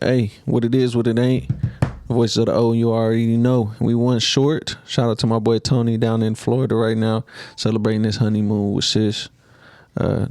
Hey, what it is, what it ain't. Voice of the O, you already know. We won short. Shout out to my boy Tony down in Florida right now, celebrating his honeymoon with sis.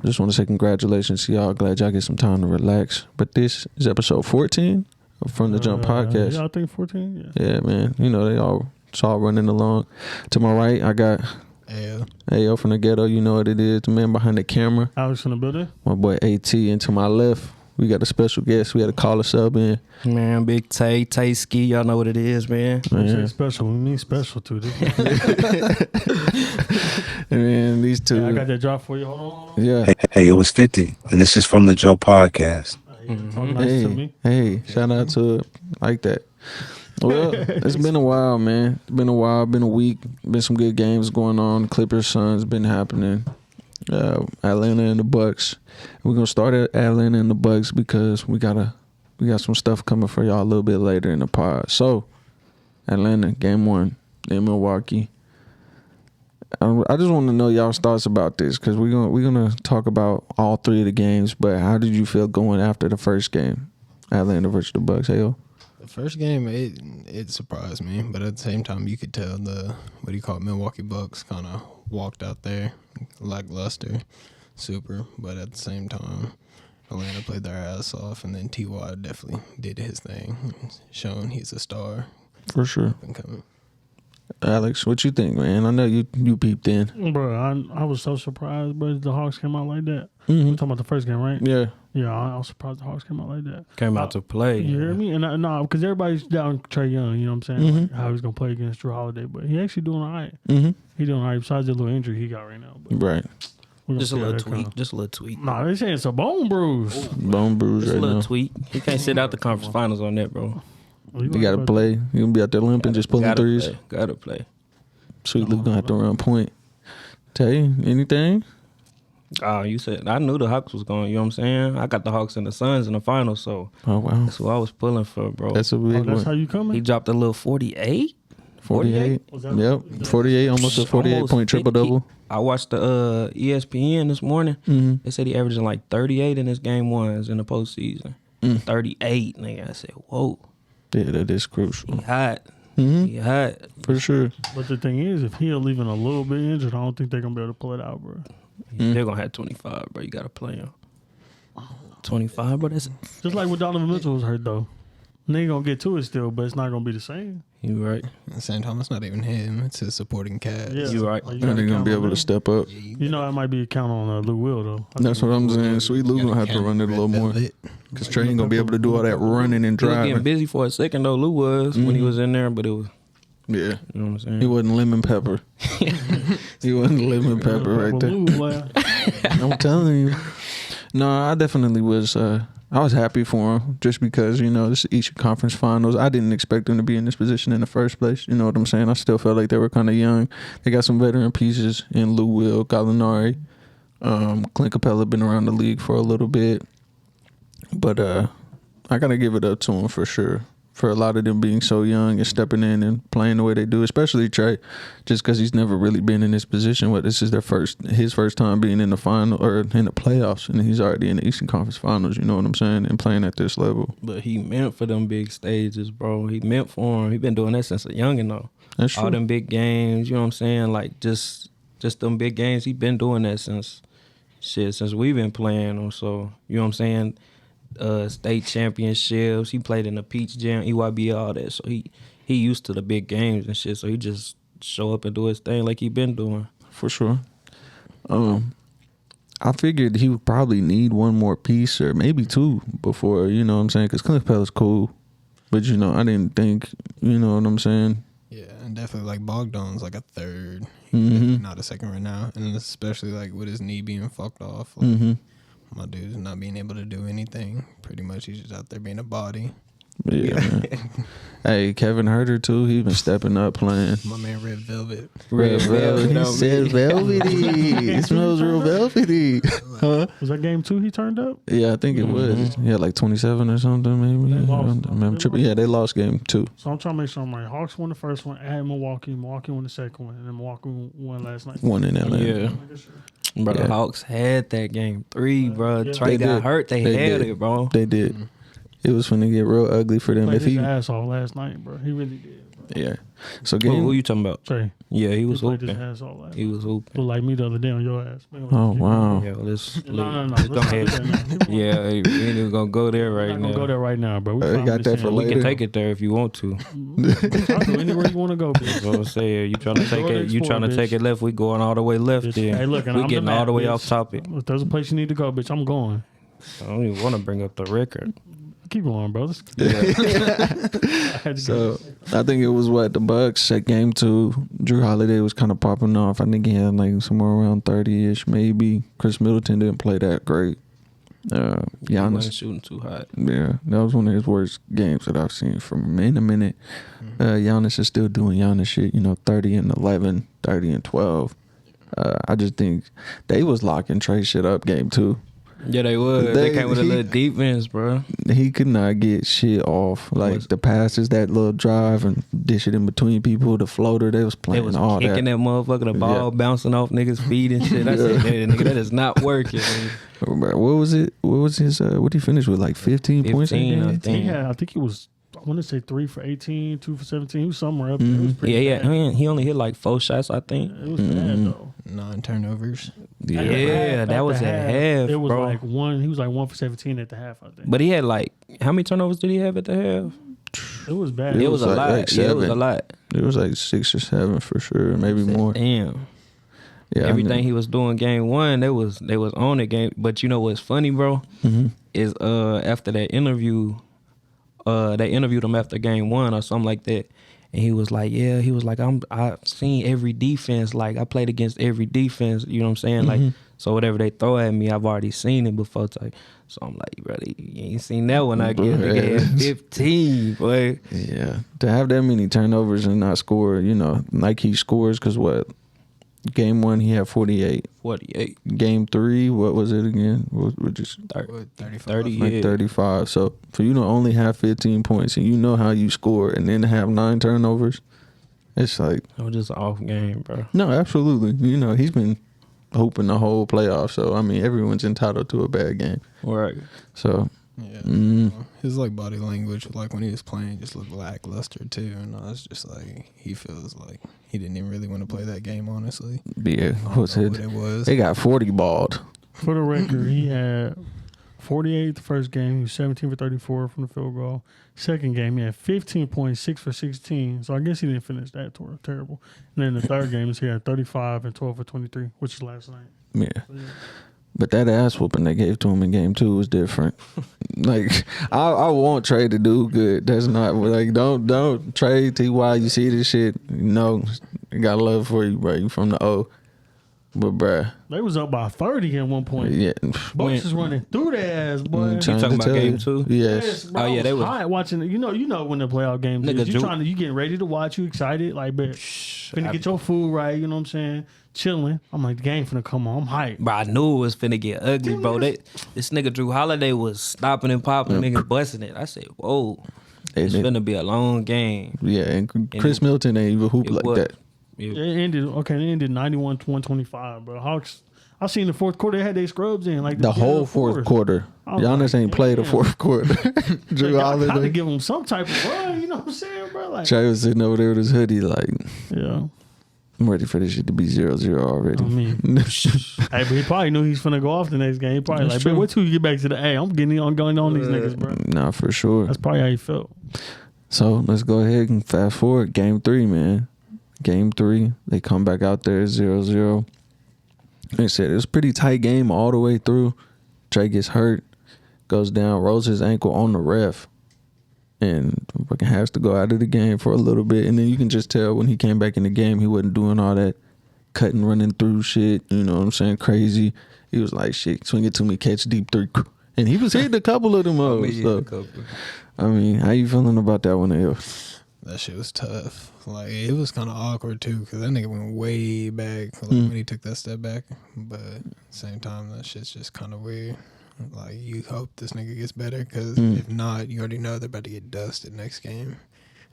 Just want to say congratulations to y'all. Glad y'all get some time to relax. But this is episode 14 of From the Jump podcast. Yeah, I think 14. Yeah, man. You know, it's all running along. To my right, I got Ayo from the ghetto. You know what it is. The man behind the camera. Alex in the building. My boy AT. And to my left, we got a special guest. We had to call us up in. Man, Big Tay Ski, y'all know what it is, man. Say special. We mean special too. And these two. Yeah, I got that drop for you. Hold on. Yeah. Hey, it was 50, and this is From the Joe podcast. Talk nice to me. Hey, shout out to it. Like that. Well, it's been a while, man. It's been a while. Been a week. Been some good games going on. Clippers, Suns been happening. Atlanta and the Bucks. We're gonna start at Atlanta and the Bucks because we got some stuff coming for y'all a little bit later in the pod. So, Atlanta game 1 in Milwaukee. I just want to know y'all's thoughts about this because we're gonna talk about all three of the games. But how did you feel going after the first game, Atlanta versus the Bucks? Hey, the first game, it surprised me, but at the same time, you could tell Milwaukee Bucks kind of walked out there lackluster, super. But at the same time, Atlanta played their ass off, and then T.Y. definitely did his thing, showing he's a star for sure. Coming. Alex, what you think, man? I know you peeped in. Bro, I was so surprised, bro, the Hawks came out like that. Mm-hmm. We're talking about the first game, right? Yeah. Yeah, I was surprised the Hawks came out like that. Came out to play. You hear me? And because everybody's down Trae Young, you know what I'm saying? Mm-hmm. Like how he's going to play against Drew Holiday. But he actually doing all right. Mm-hmm. He doing all right besides the little injury he got right now. But right. Just a little tweak. Just a little tweak. Nah, they saying it's a bone bruise. Bone bruise Just right a little now. tweak. He can't sit out the conference finals on that, bro. You got to play. You going to be out there limping, just pulling threes. Gotta play. Sweet Luke going to have to run point. Tay, anything? You said, I knew the Hawks was going, you know what I'm saying? I got the Hawks and the Suns in the final, so Oh, wow. that's who I was pulling for, bro. That's a big That's one. how you coming? He dropped a little 48. 48. Was that- Yep. 48, almost a 48-point triple-double. I watched the ESPN this morning. Mm-hmm. They said he averaging like 38 in his game ones in the postseason. 38, nigga. I said, whoa. Yeah, that is crucial. He hot. Mm-hmm. He hot. For sure. But the thing is, if he'll leaving a little bit injured, I don't think they're going to be able to pull it out, bro. They're going to have 25, bro. You got to play him. 25, bro. That's Just like when Donovan Mitchell was hurt, though. And they going to get to it still, but it's not going to be the same. you right. At the same time, it's not even him; it's his supporting cast. Yeah. You right. Like, Are gotta they going to count be on able to them. step up? You know, that might be a count on Lou Will, though. That's what I'm saying. Sweet Luke going to have to run it a little more. Because Trey ain't going to be able to do all that running and He was getting driving. busy for a second, though. Lou was when he was in there, but it was, Yeah. you know what I'm saying? He wasn't lemon pepper. He wasn't lemon pepper right there. Lou, boy. I'm telling you. No, I definitely was. I was happy for him just because, you know, this is Eastern Conference Finals. I didn't expect him to be in this position in the first place. You know what I'm saying? I still felt like they were kind of young. They got some veteran pieces in Lou Will, Gallinari. Clint Capella been around the league for a little bit. But I got to give it up to him for sure. For a lot of them being so young and stepping in and playing the way they do, especially Trey, just because he's never really been in this position. This is his first time being in the final or in the playoffs, and he's already in the Eastern Conference Finals. You know what I'm saying? And playing at this level. But he meant for them big stages, bro. He meant for him. He been doing that since a youngin', though. That's true. All them big games, you know what I'm saying? Like, just them big games, he been doing that since we've been playing them. So, you know what I'm saying? State championships. He played in the Peach Jam, EYB, all that. So he used to the big games and shit. So he just show up and do his thing like he been doing. For sure. I figured he would probably need one more piece or maybe two before, you know what I'm saying? Because Clint Capella's cool. But, you know, I didn't think, you know what I'm saying? Yeah, and definitely like Bogdan's like a third, Mm-hmm. not a second right now, and especially like with his knee being fucked off. Like, Mm-hmm. my dude's not being able to do anything. Pretty much, he's just out there being a body. Yeah, man. Hey, Kevin Herter, too. He been stepping up playing. My man Red Velvet. Red velvet. He said velvety. It smells real velvety. Huh? Was that game 2 he turned up? Yeah, I think it was. He had like 27 or something, maybe. They lost. I don't remember. Yeah, they lost game 2. So I'm trying to make sure I'm right. Hawks won the first one at Milwaukee. Milwaukee won the second one. And then Milwaukee won last night. One in Atlanta. Yeah. Bro, Yeah. the Hawks had that game 3, bro. Yeah. Trey They got did. hurt. They had did. it, bro. They did. it was finna get real ugly for them Played if his he. ass off last night, bro. He really did. Bro. Yeah. So Who game. you talking about? Trey, Yeah, he was played his hooping. ass off last He night. was hooping. Looked like me the other day on your ass. Oh wow. Yeah, let's No. let's Let's go not do ahead. that now. Yeah, we ain't even gonna go there We're right not gonna now. go there right now, bro. We We found got this that for in. We can later. take it there if you want to. I'll go anywhere you want to go, bitch. That's what I'm saying. You trying to take Go to it? You explore, trying to take bitch. it left? We going all the way left. Bitch. Then Hey, look, and we I'm getting the all map, the way bitch. off topic. If there's a place you need to go, bitch, I'm going. I don't even want to bring up the record. Keep going, bro. I had to So go. I think it was the Bucks at game 2. Drew Holiday was kind of popping off. I think he had like somewhere around 30-ish, maybe. Chris Middleton didn't play that great. He wasn't Giannis, shooting too hot. yeah, that was one of his worst games that I've seen from him in a minute. Giannis is still doing Giannis shit, 30 and 11, 30 and 12. I just think they was locking Trey shit up game 2. Yeah, they was. They came with a little defense, bro. He could not get shit off. Like the passes, that little drive and dish it in between people, the floater, they was They playing was all kicking that motherfucker, the ball bouncing off niggas' feet and shit. I said, hey, nigga, that is not working. Nigga. What was it? What was his? What did he finish with? Like 15 points. in 15, that I game? think. I think he was, I want to say 3 for 18, 2 for 17. He was somewhere up there. It was pretty Yeah, bad. he only hit like 4 shots, I think. It was bad, though. 9 turnovers. Yeah. Yeah, that was at half, It was bro. like one. He was like 1 for 17 at the half, I think. But he had like, how many turnovers did he have at the half? It was bad. It was a like lot. like Yeah, it was a 7. lot. It was like 6 or 7 for sure, maybe more. Damn. Yeah, Everything he was doing game 1, they was on it game. But you know what's funny, bro? Is after that interview, they interviewed him after game 1 or something like that. And he was like, I've seen every defense. Like, I played against every defense. You know what I'm saying? Like, so whatever they throw at me, I've already seen it before. Type. So I'm like, brother, you ain't seen that one. I get nigga had 15, boy. Yeah, to have that many turnovers and not score, like he scores because game 1 he had 48. 48. Game 3, what was it again? What just 35. 30, like yeah. 35. So for you to only have 15 points and you know how you score and then have 9 turnovers, it's like It was just an off game, bro. no, absolutely. He's been hooping the whole playoff. So I mean, everyone's entitled to a bad game. Right. So Yeah. His like body language, like when he was playing, just looked lackluster too. And I was just like, he feels like he didn't even really want to play that game, honestly. yeah, I don't what's know it? what it was. They got 40 balled. For the record, he had 48 the first game. He was 17 for 34 from the field goal. Second game, he had 15 points, 6 for 16. So I guess he didn't finish that terrible. And then the third game, he had 35 and 12 for 23, which is last night. Yeah. So, yeah. But that ass whooping they gave to him in game 2 was different. Like I want Trey to do good. That's not like don't Trey Ty. You see this shit? I got love for you, bro. You from the O. But bruh, They was up by 30 at one point. yeah. Bucks is running through their ass, boy. I'm trying talking to about tell game you. 2? Yes. Bro, Oh, yeah, they I was was- high watching. You know when the playoff games Nigga, is. Ju- You getting ready to watch. You excited, like, but finna get your food right. You know what I'm saying? Chilling. I'm like, the game finna come on. I'm hyped. Bro, I knew it was finna get ugly, bro. This nigga Drew Holiday was stopping and popping, niggas busting it. I said, whoa, it's finna be a long game. Yeah, and Chris Middleton ain't even hoop It like was. that. It ended 91-125, bro. Hawks. I seen the fourth quarter. They had their scrubs in like The whole fourth quarter. I was Giannis like, ain't played the damn. fourth quarter. Drew Y'all gotta Holiday. give them some type of run. You know what I'm saying, bro? Like, Trey was sitting over there with his hoodie like, yeah. I'm ready for this shit to be 0-0 already. I mean, hey, but he probably knew he's finna go off the next game. He probably That's like, true. but wait till you get back to the A. I'm getting on going on these niggas, bro. Nah, for sure. That's probably how he felt. So let's go ahead and fast forward. Game 3, man. Game 3, they come back out there 0-0. Like I said, it was a pretty tight game all the way through. Trey gets hurt, goes down, rolls his ankle on the ref, and fucking has to go out of the game for a little bit. And then you can just tell when he came back in the game, he wasn't doing all that cutting, running through shit. You know what I'm saying? Crazy. He was like, shit, swing it to me, catch deep 3. And he was hitting a couple of them hoes. So, I mean, how you feeling about that one, L? That shit was tough. Like, it was kind of awkward, too, because that nigga went way back when he took that step back. But at the same time, that shit's just kind of weird. Like, you hope this nigga gets better, because if not, you already know they're about to get dusted next game.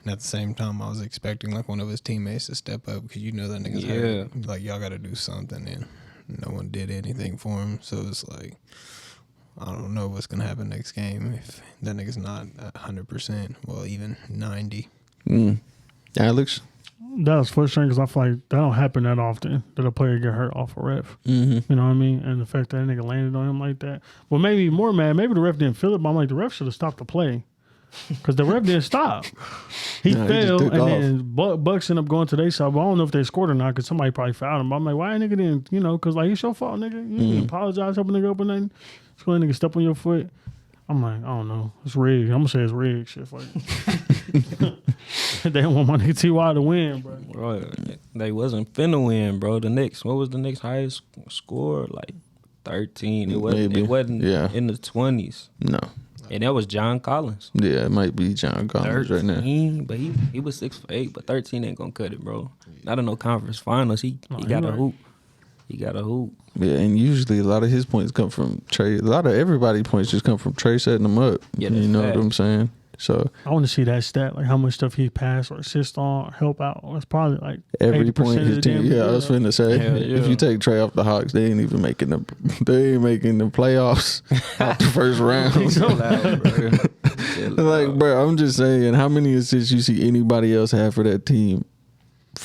And at the same time, I was expecting, like, one of his teammates to step up, because you know that nigga's hurt. Like, y'all got to do something, and no one did anything for him. So it's like, I don't know what's gonna happen next game if that nigga's not 100%. Well, even 90. Alex. That was frustrating because I feel like that don't happen that often that a player get hurt off a ref. Mm-hmm. You know what I mean? And the fact that nigga landed on him like that. Well, maybe more mad. Maybe the ref didn't feel it, but I'm like, the ref should have stopped the play. Because the ref didn't stop. He No, he just fell, took and off. then Bucks ended up going to their side. But I don't know if they scored or not because somebody probably fouled him. But I'm like, why nigga didn't, because like, it's your fault, nigga. You didn't apologize, help a nigga up or nothing. Just let a nigga step on your foot. I'm like, I don't know. It's rigged. I'm going to say it's rigged. Shit, like, they don't want my nigga T.Y. to win, bro. Bro, they wasn't finna win, bro. What was the next highest score? Like 13. It wasn't. Maybe. It wasn't Yeah. in the 20s. No. And that was John Collins. Yeah, it might be John Collins right now. 13, but he was 6'8", but 13 ain't gonna cut it, bro. Not in no conference finals. He you got a right. hoop. He got a hoop. Yeah, and usually a lot of his points come from Trey. A lot of everybody's points just come from Trey setting them up. Yeah, you that's know fact. what I'm saying? So I want to see that stat, like how much stuff he passed or assist on or help out. It's probably like every 80% point of his the team. damn Yeah, I was field. finna say Hell yeah. if you take Trey off the Hawks, they ain't even making the playoffs out the first round. Chill out, bro. Chill Like, out. bro, I'm just saying, how many assists you see anybody else have for that team?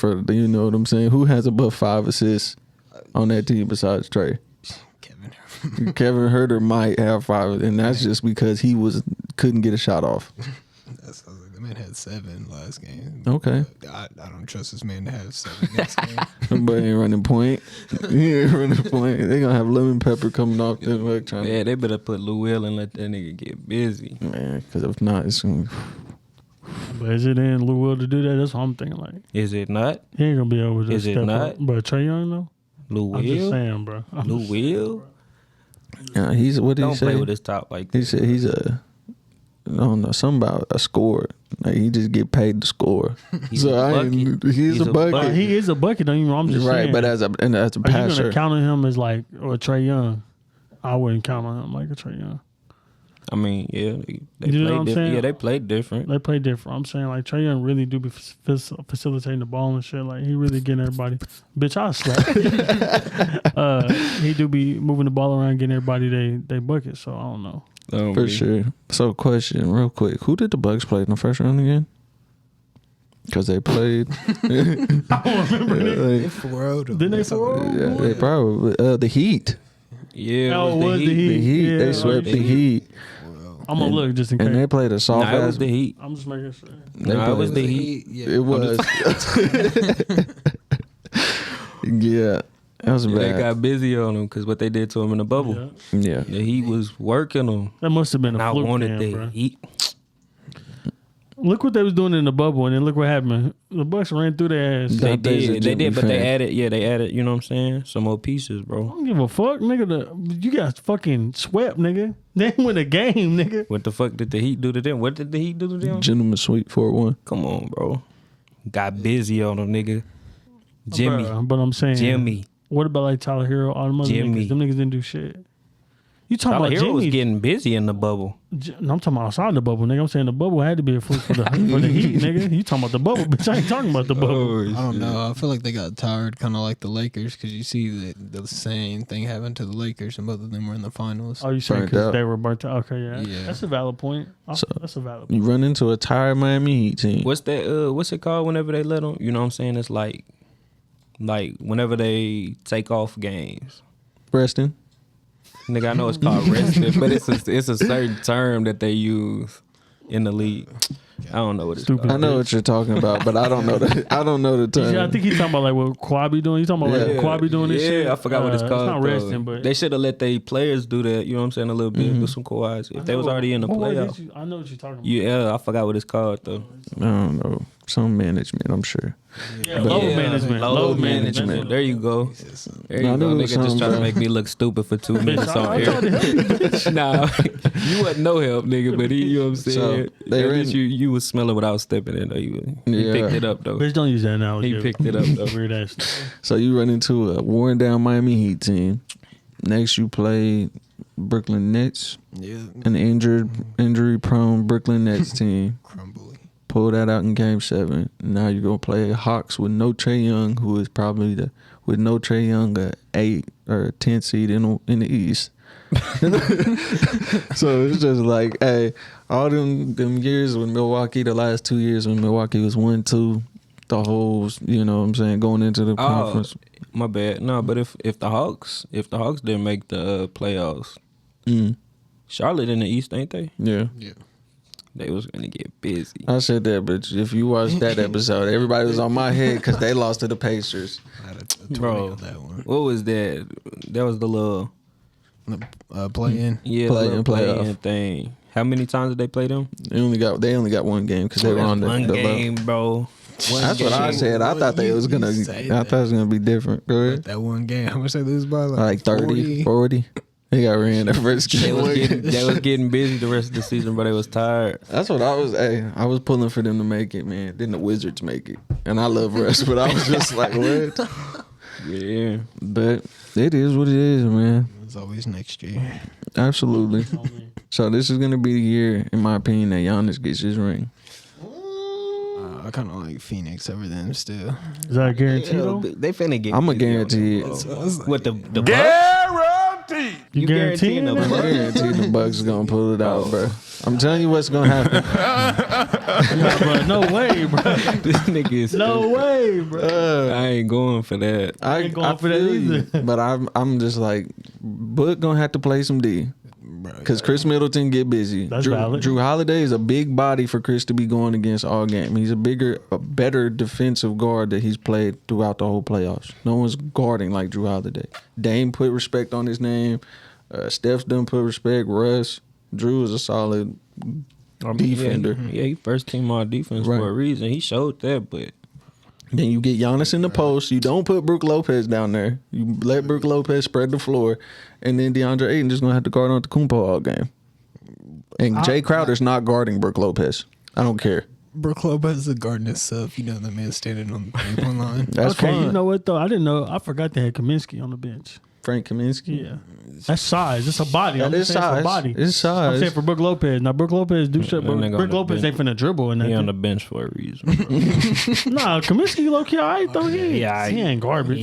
You know what I'm saying? Who has above 5 assists on that team besides Trey? Kevin. Kevin Herter might have 5, and that's just because he couldn't get a shot off. That's the man had 7 last game. Okay. I don't trust this man to have 7 next game. But ain't running point. He ain't running point. They gonna have lemon pepper coming off their leg trying Yeah, they better put Lou Will and let that nigga get busy. to, man, because if not, it's gonna But is it in Lou Will to do that? That's what I'm thinking. Like, Is it not? he ain't gonna be able to Is it step not? up. But Trey Young though, Lou I'm just Will? saying, bro. Lou Will? he's what did he Don't say? play with his top like He that. said he's I don't know, something about a scorer. Like he just get paid to score. He's So a I ain't, bucket. he's a bucket. But he is a bucket. Don't you know? I'm just Right, saying. but as a are you passer, gonna count on him as like or Trey Young? I wouldn't count on him like a Trey Young. I mean, yeah, they You know what played I'm different. saying? Yeah, they played different. They play different. I'm saying like Trey Young really do be facilitating the ball and shit. Like he really getting everybody. Bitch, I slap. He do be moving the ball around, getting everybody they bucket. So I don't know. for sure. So, question, real quick: who did the Bucks play in the first round again? Because they played. I don't remember. They 4-0 Didn't they 4-0? Yeah, they probably the Heat. Yeah, Oh, it was the Heat. The Heat. Yeah, They swept the Heat, I'm gonna look just in and they case. played a soft Nah, it ass. was the Heat. I'm just making sure. They Nah, it was played- the Heat. It was. Yeah, that was Yeah, they bad. got busy on him because what they did to him in the bubble. Yeah. Yeah, The Heat was working him. That must have been And a I fluke wanted game, the bro. Heat. Look what they was doing in the bubble, and then look what happened. The Bucks ran through their ass. Yeah. They That plays a did. They Jimmy did, but fan. they added, you know what I'm saying? Some more pieces, I bro. don't give a fuck, nigga. You got fucking swept, nigga. They ain't win a game, nigga. What the fuck did the Heat do to them? What did the Heat do to them? gentleman sweep 4-1. Come on, bro. Got busy on them, nigga. Jimmy. Bruh, but I'm saying, Jimmy. What about like Tyler Hero, all them other Jimmy. niggas? Them niggas didn't do shit. You talking Tyler about Hero was Jimmy? getting busy in the bubble. No, I'm talking about outside the bubble, nigga. I'm saying the bubble had to be a fluke for the Heat, nigga. You talking about the bubble, bitch? I ain't talking about the bubble. I don't know. I feel like they got tired, kind of like the Lakers, because you see the same thing happened to the Lakers, and both of them were in the finals. Oh, you saying Burnt because out. they were burnt out? Okay, yeah. Yeah. That's a valid point. So- That's a valid point. You run into a tired Miami Heat team. What's that? What's it called? Whenever they let them, you know what I'm saying? It's like whenever they take off games. Resting. Nigga, I know it's called resting, but it's a certain term that they use in the league. I don't know what it's Stupid. called. I know what you're talking about, but I don't know the term. Yeah, I think he's talking about like what Kawhi doing. You talking about like Kawhi doing this yeah, shit? I forgot what it's called. It's not though. resting, but they should have let their players do that. You know what I'm saying? A little bit with some Kawhis. If they was already in the playoff. I know what you're talking about. Yeah, I forgot what it's called though. I don't know. Some management, I'm sure. Yeah, load Yeah, management. Load management. There you go. There No, I you knew go. it Nigga was just something, trying to bro. make me look stupid for 2 minutes Bitch, on I tried to help you, air. bitch. Nah, you wasn't no help, nigga. But you know what I'm So, saying. they At ran- least you was smelling without stepping in though. He Yeah. picked it up though. Bitch, don't use that analogy. He picked it up though. Weird ass. stuff. So you run into a worn down Miami Heat team. Next, you play Brooklyn Nets, Yeah, an injury prone Brooklyn Nets team. crumbly. Pull that out in Game 7. Now you're gonna play Hawks with no Trey Young, who is probably with no Trey Young, a 8 or a 10 seed in the East. So it's just like, hey, all them years with Milwaukee, the last 2 years when Milwaukee was 1-2, the whole, you know what I'm saying, going into the conference. My bad. No, but if the Hawks didn't make the playoffs, Charlotte in the East, ain't they? Yeah. They was gonna get busy. I said that, but if you watched that episode, everybody was on my head because they lost to the Pacers. I had a Bro, on that one. what was that? That was the little Play-in. play-in playoff thing. How many times did they play them? They only got one game because they were on the one the game, bro. That's what I said. I thought they was gonna. I thought it was gonna be different. Go ahead. That one game. How much they lose by? Like 30, 40. They got ran the first They game. was getting busy the rest of the season, but they was tired. That's what I was. Hey, I was pulling for them to make it, man. Then the Wizards make it, and I love Russ, but I was just like, what? Yeah. But it is what it is, man. It's always next year. Absolutely. So this is gonna be the year, in my opinion, that Giannis gets his ring. I kind of like Phoenix over them still. Is that a guarantee though? They finna get. I'm a busy on guarantee them, it. bro. I was like, What the Bucks? You guarantee guaranteeing it? the I Bucks? guarantee the Bucks is gonna pull it out, bro. I'm telling you what's gonna happen. Nah, bro, no way, bro. This nigga is No way, bro. I ain't going for that. I ain't going for that feel you, either. but I'm just like, Book gonna have to play some D. Because Chris Middleton get busy. That's valid. Drew Holiday is a big body for Chris to be going against all game. He's a better defensive guard that he's played throughout the whole playoffs. No one's guarding like Drew Holiday. Dame put respect on his name. Steph's done put respect. Russ. Drew is a solid defender. Yeah, he first team all defense Right. for a reason. He showed that, but Then you get Giannis in the post. You don't put Brook Lopez down there. You let Brook Lopez spread the floor. And then DeAndre Ayton just going to have to guard Antetokounmpo all game. And Jay Crowder's not guarding Brook Lopez. I don't care. Brook Lopez is a guarding himself. You know the man standing on the 3-point line. That's Okay, fine. you know what though? I didn't know. I forgot they had Kaminsky on the bench. Frank Kaminsky. Yeah, that's size. It's a body. I'm That just is saying it's a size. body. It's I'm size. saying for Brook Lopez. Now Brook Lopez do shit, but That nigga on Brook the Lopez ain't bench. finna dribble and he on that. the bench for a reason. Nah, Kaminsky low key alright though. He ain't garbage.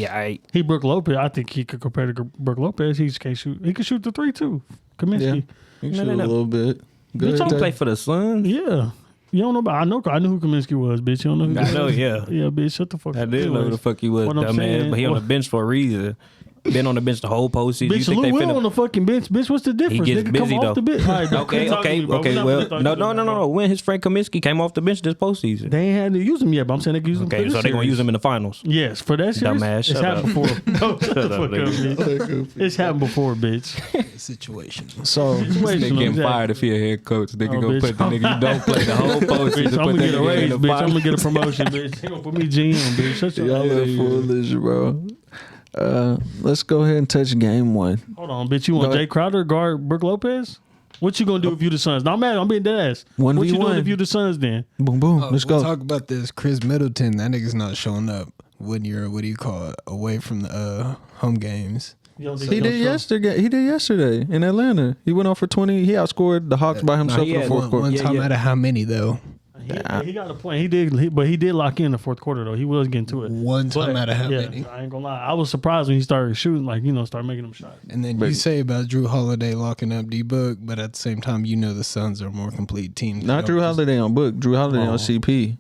He Brook Lopez. I think he could compare to Brook Lopez. He just can't shoot. He can shoot the 3 too. Kaminsky. You No, shoot no, no. a little bit. Good. Bitch, I Tay. play for the Suns. Yeah. You don't know about. I knew who Kaminsky was, bitch. You don't know who I he know, was? yeah. Yeah, bitch. Shut the fuck I up. didn't know who the fuck he was, What I'm dumbass. saying- But he on the what- bench for a reason. Been on the bench the whole postseason. You Bitch, think they Lou Will on the finna? fucking bench. Bitch, what's the difference? He gets Nigga, busy come though. off the bench. All right, bro, Okay, quit talking to okay, me, bro. okay. We're not Well, finna talk no, to you, no. bro. When his Frank Kaminsky came off the bench this postseason. They ain't had to use him yet, but I'm saying they can use him. Okay, for this so they gonna series. use him in the finals. Yes, for that series. Dumbass, It's shut happened up. before. No, shut the Shut up, fuck up, nigga. bitch. It's happened before, bitch. Situation. So, Nigga Situational, getting exactly. fired if he a head coach. Nigga Oh, gonna bitch. put the nigga you don't play the whole postseason. Bitch, I'm put gonna that get a nigga in raise, the bitch. I'm finals. gonna get a promotion, bitch. They gonna put me GM, bitch. Shut your y'all ass are up. foolish, bro. Let's go ahead and touch game one. Hold on, bitch. You want Go Jay Crowder guard Brook Lopez? What you gonna do if you the Suns? No, I'm mad. I'm being dead ass. 1v1. What you doing if you the Suns then? Boom, boom. Let's we'll go. talk about this. Chris Middleton, that nigga's not showing up when you're, what do you call it, away from the home games. You don't think He he'll did show? yesterday. He did yesterday in Atlanta. He went off for 20. He outscored the Hawks by himself he in the had fourth quarter. One Yeah, time yeah. out of how many, though? He got a point. He did, but he did lock in the fourth quarter though. He was getting to it. One time But, out of how yeah, many? I ain't gonna lie. I was surprised when he started shooting, like start making them shots. And then you say about Drew Holiday locking up D-Book, but at the same time, you know the Suns are a more complete team. Not Drew Holiday on Book. Drew Holiday on CP.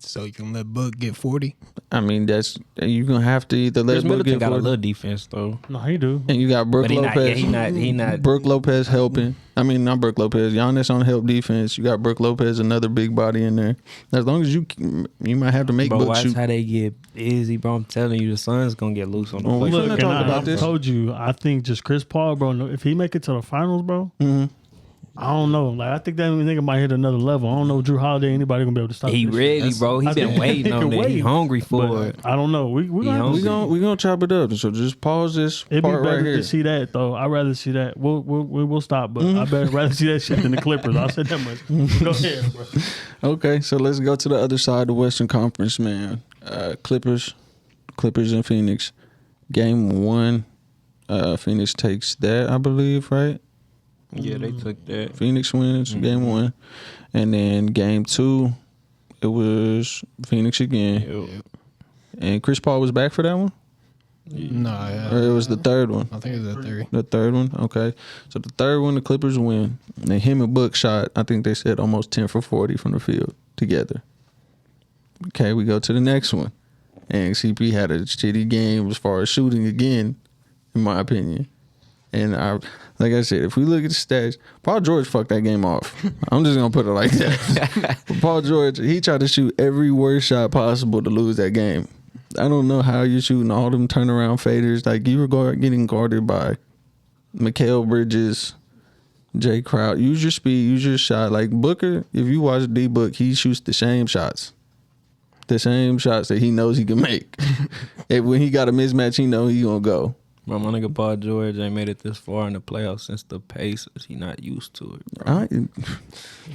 So you can let Book get 40. I mean, that's you're gonna have to either let Chris Book Middleton get got a 40. little defense though. No, he do. And you got Brook But he not- Lopez. yeah, he not- Brook Lopez helping. I mean, not Brook Lopez. Giannis on help defense. You got Brook Lopez, another big body in there. As long as you might have to make Bro, Book watch shoot. how they get busy, bro. I'm telling you, the Suns gonna get loose on the Oh, play. we finna Look, and talk I about this. told you, I think just Chris Paul, bro. If he make it to the finals, bro, I don't know. Like I think that nigga might hit another level. I don't know Drew Holiday. Anybody gonna be able to stop? He this ready, shit. bro. He I been think waiting he on can that. He wait. hungry for But it. I don't know. We He gonna hungry. We gonna chop it up. So just pause this It'd be part better right here. to see that though. I'd rather see that. We'll stop, but I better rather see that shit than the Clippers. I'll say that much. Go ahead, bro. Okay, so let's go to the other side of the Western Conference, man. Clippers in Phoenix. Game one, Phoenix takes that, I believe, right? Yeah, they took that. Phoenix wins game one. And then game two, it was Phoenix again. Yep. And Chris Paul was back for that one? No, yeah. Or it was the third one. I think it was the 3. The third one, okay. So the third one, the Clippers win. And him and Book shot, I think they said almost 10 for 40 from the field together. Okay, we go to the next one. And CP had a shitty game as far as shooting again, in my opinion. And like I said, if we look at the stats, Paul George fucked that game off. I'm just gonna put it like that. But Paul George, he tried to shoot every worst shot possible to lose that game. I don't know how you're shooting all them turnaround faders. Like you were getting guarded by Mikal Bridges, Jay Crowd. Use your speed, use your shot. Like Booker, if you watch D-Book, he shoots the same shots. The same shots that he knows he can make. And when he got a mismatch, he know he gonna go. Bro, my nigga Paul George ain't made it this far in the playoffs since the Pacers. He not used to it, bro.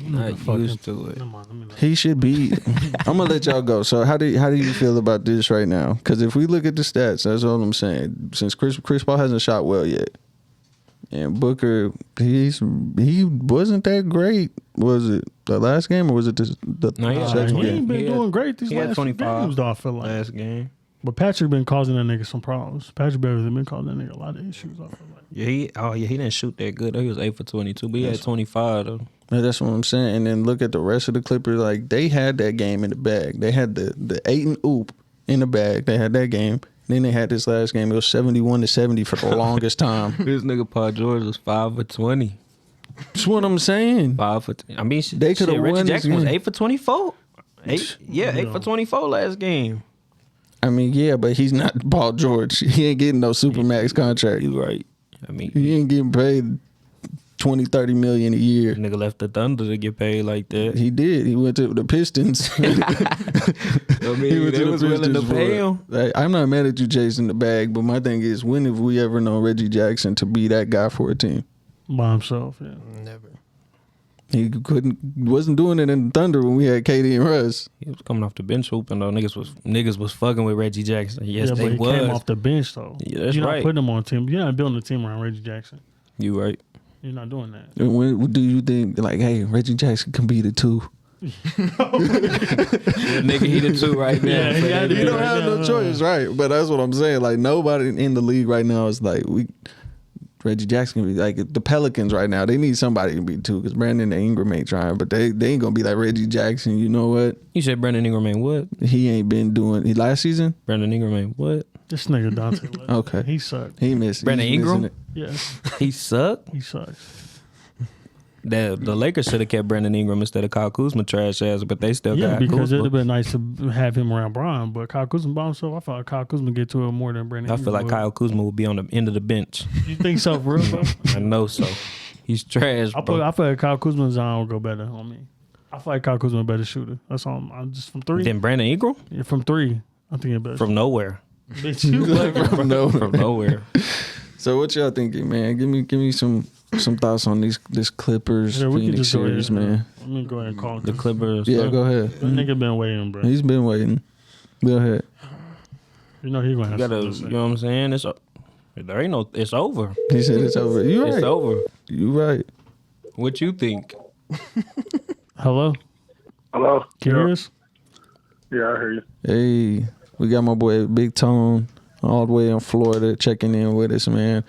Not used to it. He should be. I'm gonna let y'all go. So how do you feel about this right now? Because if we look at the stats, that's all I'm saying. Since Chris Paul hasn't shot well yet, and Booker, he wasn't that great. Was it the last game or was it the No, he had second He game? ain't been doing great these he had last 25 games, though, I feel like. last game. But Patrick been causing that nigga some problems. Patrick Beverly been causing that nigga a lot of issues, I feel like. Yeah, he didn't shoot that good though. He was 8 for 22, but he had 25 though. Yeah, that's what I'm saying. And then look at the rest of the Clippers. Like they had that game in the bag. They had the 8 and oop in the bag. They had that game. Then they had this last game. It was 71-70 for the longest time. This nigga Paul George was 5 for 20. That's what I'm saying. 5 for. I mean, They coulda Reggie won this Jackson was game. 8 for 24. 8 for 24 last game. I mean, yeah, but he's not Paul George. He ain't getting no Supermax contract. You right. I mean, He ain't getting paid $20-30 million a year. nigga left the Thunder to get paid like that. He did. He went to the Pistons. I mean, they was willing to pay him. Like, I'm not mad at you chasing the bag, but my thing is, when have we ever known Reggie Jackson to be that guy for a team? By himself, yeah. Never. He wasn't doing it in Thunder when we had KD and Russ. He was coming off the bench hooping though. Niggas was fucking with Reggie Jackson. Yes, yeah, they but he was. came off the bench, though. Yeah, that's You're right. not putting him on a team. You're not building a team around Reggie Jackson. You right. You're not doing that. And when do you think, like, hey, Reggie Jackson can be the two? Yeah, nigga, he the 2 right now. Yeah, he gotta be You don't right have now. no choice, right? But that's what I'm saying. Like, nobody in the league right now is like, Reggie Jackson can be like the Pelicans right now. They need somebody to be two because Brandon Ingram ain't trying, but they ain't gonna be like Reggie Jackson. You know what? You said Brandon Ingram ain't what? He ain't been doing. Last season, Brandon Ingram ain't what? This nigga Dante. Lillard, Okay. He sucked. he missed. Brandon he's missing Ingram? it. Yes, He sucked. he sucks. The Lakers should have kept Brandon Ingram instead of Kyle Kuzma trash ass, but they still Yeah, got because Kuzma. it'd have been nice to have him around Brian, but Kyle Kuzma by himself, I thought Kyle Kuzma get to it more than Brandon. I feel like Ingram Kyle Kuzma will be on the end of the bench. would. You think so, for real? Bro? I know so. He's trash, I bro. feel like Kyle Kuzma's zone will go better on me. I feel like Kyle Kuzma a better shooter. That's all. I'm just from 3. Then Brandon Ingram Yeah, from 3, I think it better. from nowhere. Bitch, you like From nowhere. From nowhere. So what y'all thinking, man? Give me some thoughts on this Clippers Yeah, we can Phoenix just go ahead. series, man. Let me go ahead and call it. The Clippers. Yeah, go ahead. That nigga been waiting, bro. He's been waiting. Go ahead. You know he gonna have You gotta, something to say. you know what I'm saying? There ain't no. It's over. He said it's over. You It's right. over. You right. What you think? Hello, Hello? can you hear us? Yeah, I hear you. Hey, we got my boy Big Tone all the way in Florida checking in with us, man.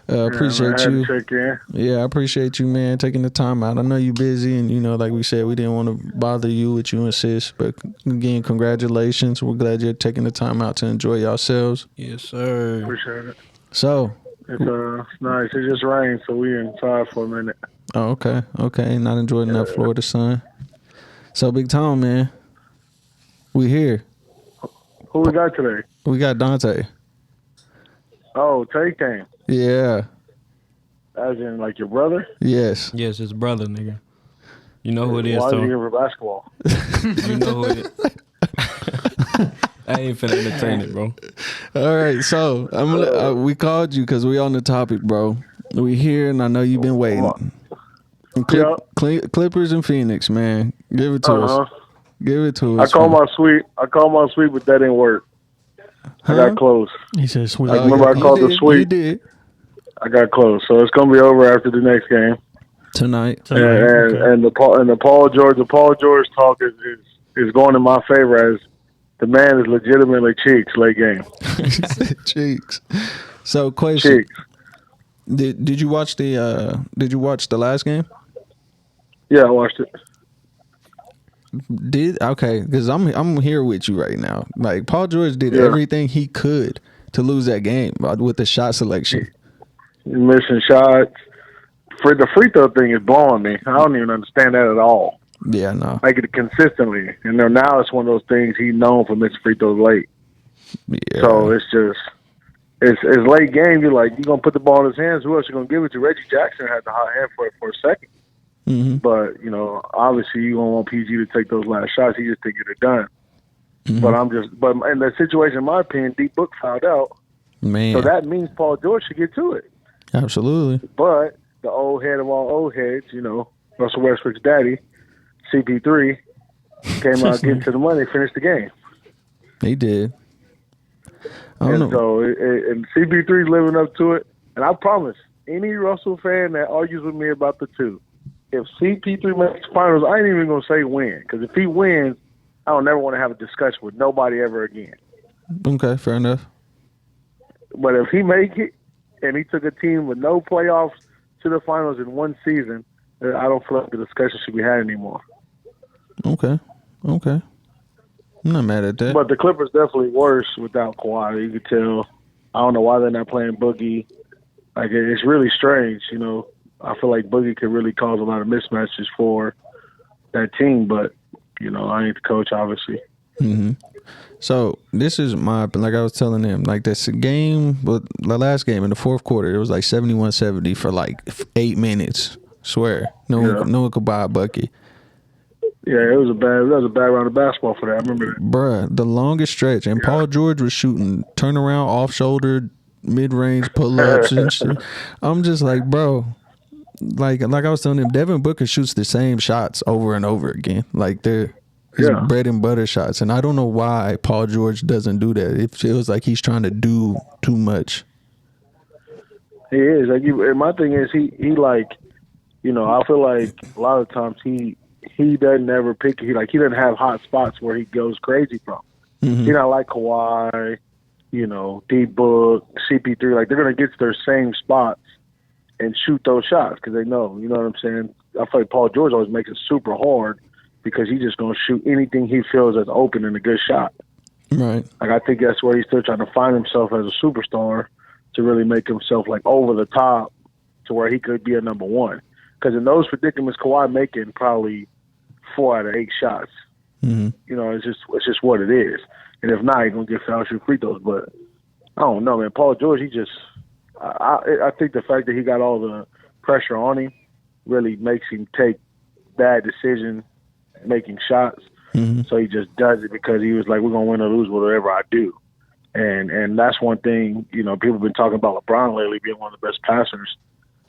Appreciate I had you. to check in. Yeah, I appreciate you, man, taking the time out. I know you busy, and you know, like we said, we didn't want to bother you with you and sis. But again, congratulations. We're glad you're taking the time out to enjoy yourselves. Yes, sir. Appreciate it. So, It's nice. It just rained, so we inside for a minute. oh, okay, not enjoying that Florida sun. So, Big Tone, man, we here. Who we got today? We got Dante. Oh, Tay came. Yeah. As in, like, your brother? Yes. Yes, his brother, nigga. You know who it is, Why is he though. here for basketball? You know who it is. I ain't finna entertain it, bro. All right, so we called you because we on the topic, bro. We here, and I know you've been waiting. Clippers and Phoenix, man. Give it to us. Give it to I us. called man. my suite, but that didn't work. I Huh? got close. He said, "Sweet." Oh, remember I you called the did. suite. You did I got close. So it's gonna be over after the next game. tonight. And the Paul George talk is going in my favor as The man is legitimately cheeks late game. Cheeks. So, question: Cheeks. Did you watch the last game? Yeah, I watched it. Okay, because I'm here with you right now. Like Paul George did Yeah. everything he could to lose that game with the shot selection. Missing shots. For the free throw thing is blowing me. I don't even understand that at all. Yeah, no. Make it consistently. And then now it's one of those things he's known for missing free throws late. Yeah. So it's just it's late game. You're like, you're gonna put the ball in his hands. Who else you gonna give it to? Reggie Jackson had the hot hand for it for a second. Mm-hmm. But, obviously you don't want PG to take those last shots. He just didn't get it done. Mm-hmm. But in the situation, in my opinion, D Book fouled out. Man. So that means Paul George should get to it. Absolutely. But the old head of all old heads, Russell Westbrook's daddy, CP3, came out getting to the money, finished the game. He did. I don't And know. so, and CP3's living up to it. And I promise, any Russell fan that argues with me about the two, if CP3 makes finals, I ain't even going to say win. Because if he wins, I don't never want to have a discussion with nobody ever again. Okay, fair enough. But if he make it, and he took a team with no playoffs to the finals in one season, I don't feel like the discussion should be had anymore. Okay. I'm not mad at that. But the Clippers definitely worse without Kawhi. You could tell. I don't know why they're not playing Boogie. Like, it's really strange, I feel like Boogie could really cause a lot of mismatches for that team, but, I ain't the coach, obviously. Mm-hmm. So this is like I was telling them, like this game, but the last game in the fourth quarter, it was like 71-70 for like 8 minutes. Swear, no one could buy a bucket. Yeah, it was a bad round of basketball for that. I remember that. Bruh, the longest stretch, and Paul George was shooting turnaround, off shoulder, mid range pull ups and shit. I'm just like, bro, like I was telling him, Devin Booker shoots the same shots over and over again, like they're his bread and butter shots, and I don't know why Paul George doesn't do that. It feels like he's trying to do too much. He is. Like, my thing is, he like, I feel like a lot of times he doesn't ever pick. He doesn't have hot spots where he goes crazy from. Mm-hmm. He's not like Kawhi, D Book, CP3. Like, they're gonna get to their same spots and shoot those shots because they know. You know what I'm saying? I feel like Paul George always makes it super hard because he's just gonna shoot anything he feels is open and a good shot. Right. Like, I think that's where he's still trying to find himself as a superstar to really make himself like over the top to where he could be a number one. Because in those predicaments, Kawhi making probably 4 out of 8 shots. Mm-hmm. It's just what it is. And if not, he's gonna get foul shoot free throws. But I don't know, man. Paul George, he just I think the fact that he got all the pressure on him really makes him take bad decision making shots. Mm-hmm. So he just does it because he was like, we're gonna win or lose whatever I do. And that's one thing, people have been talking about LeBron lately being one of the best passers.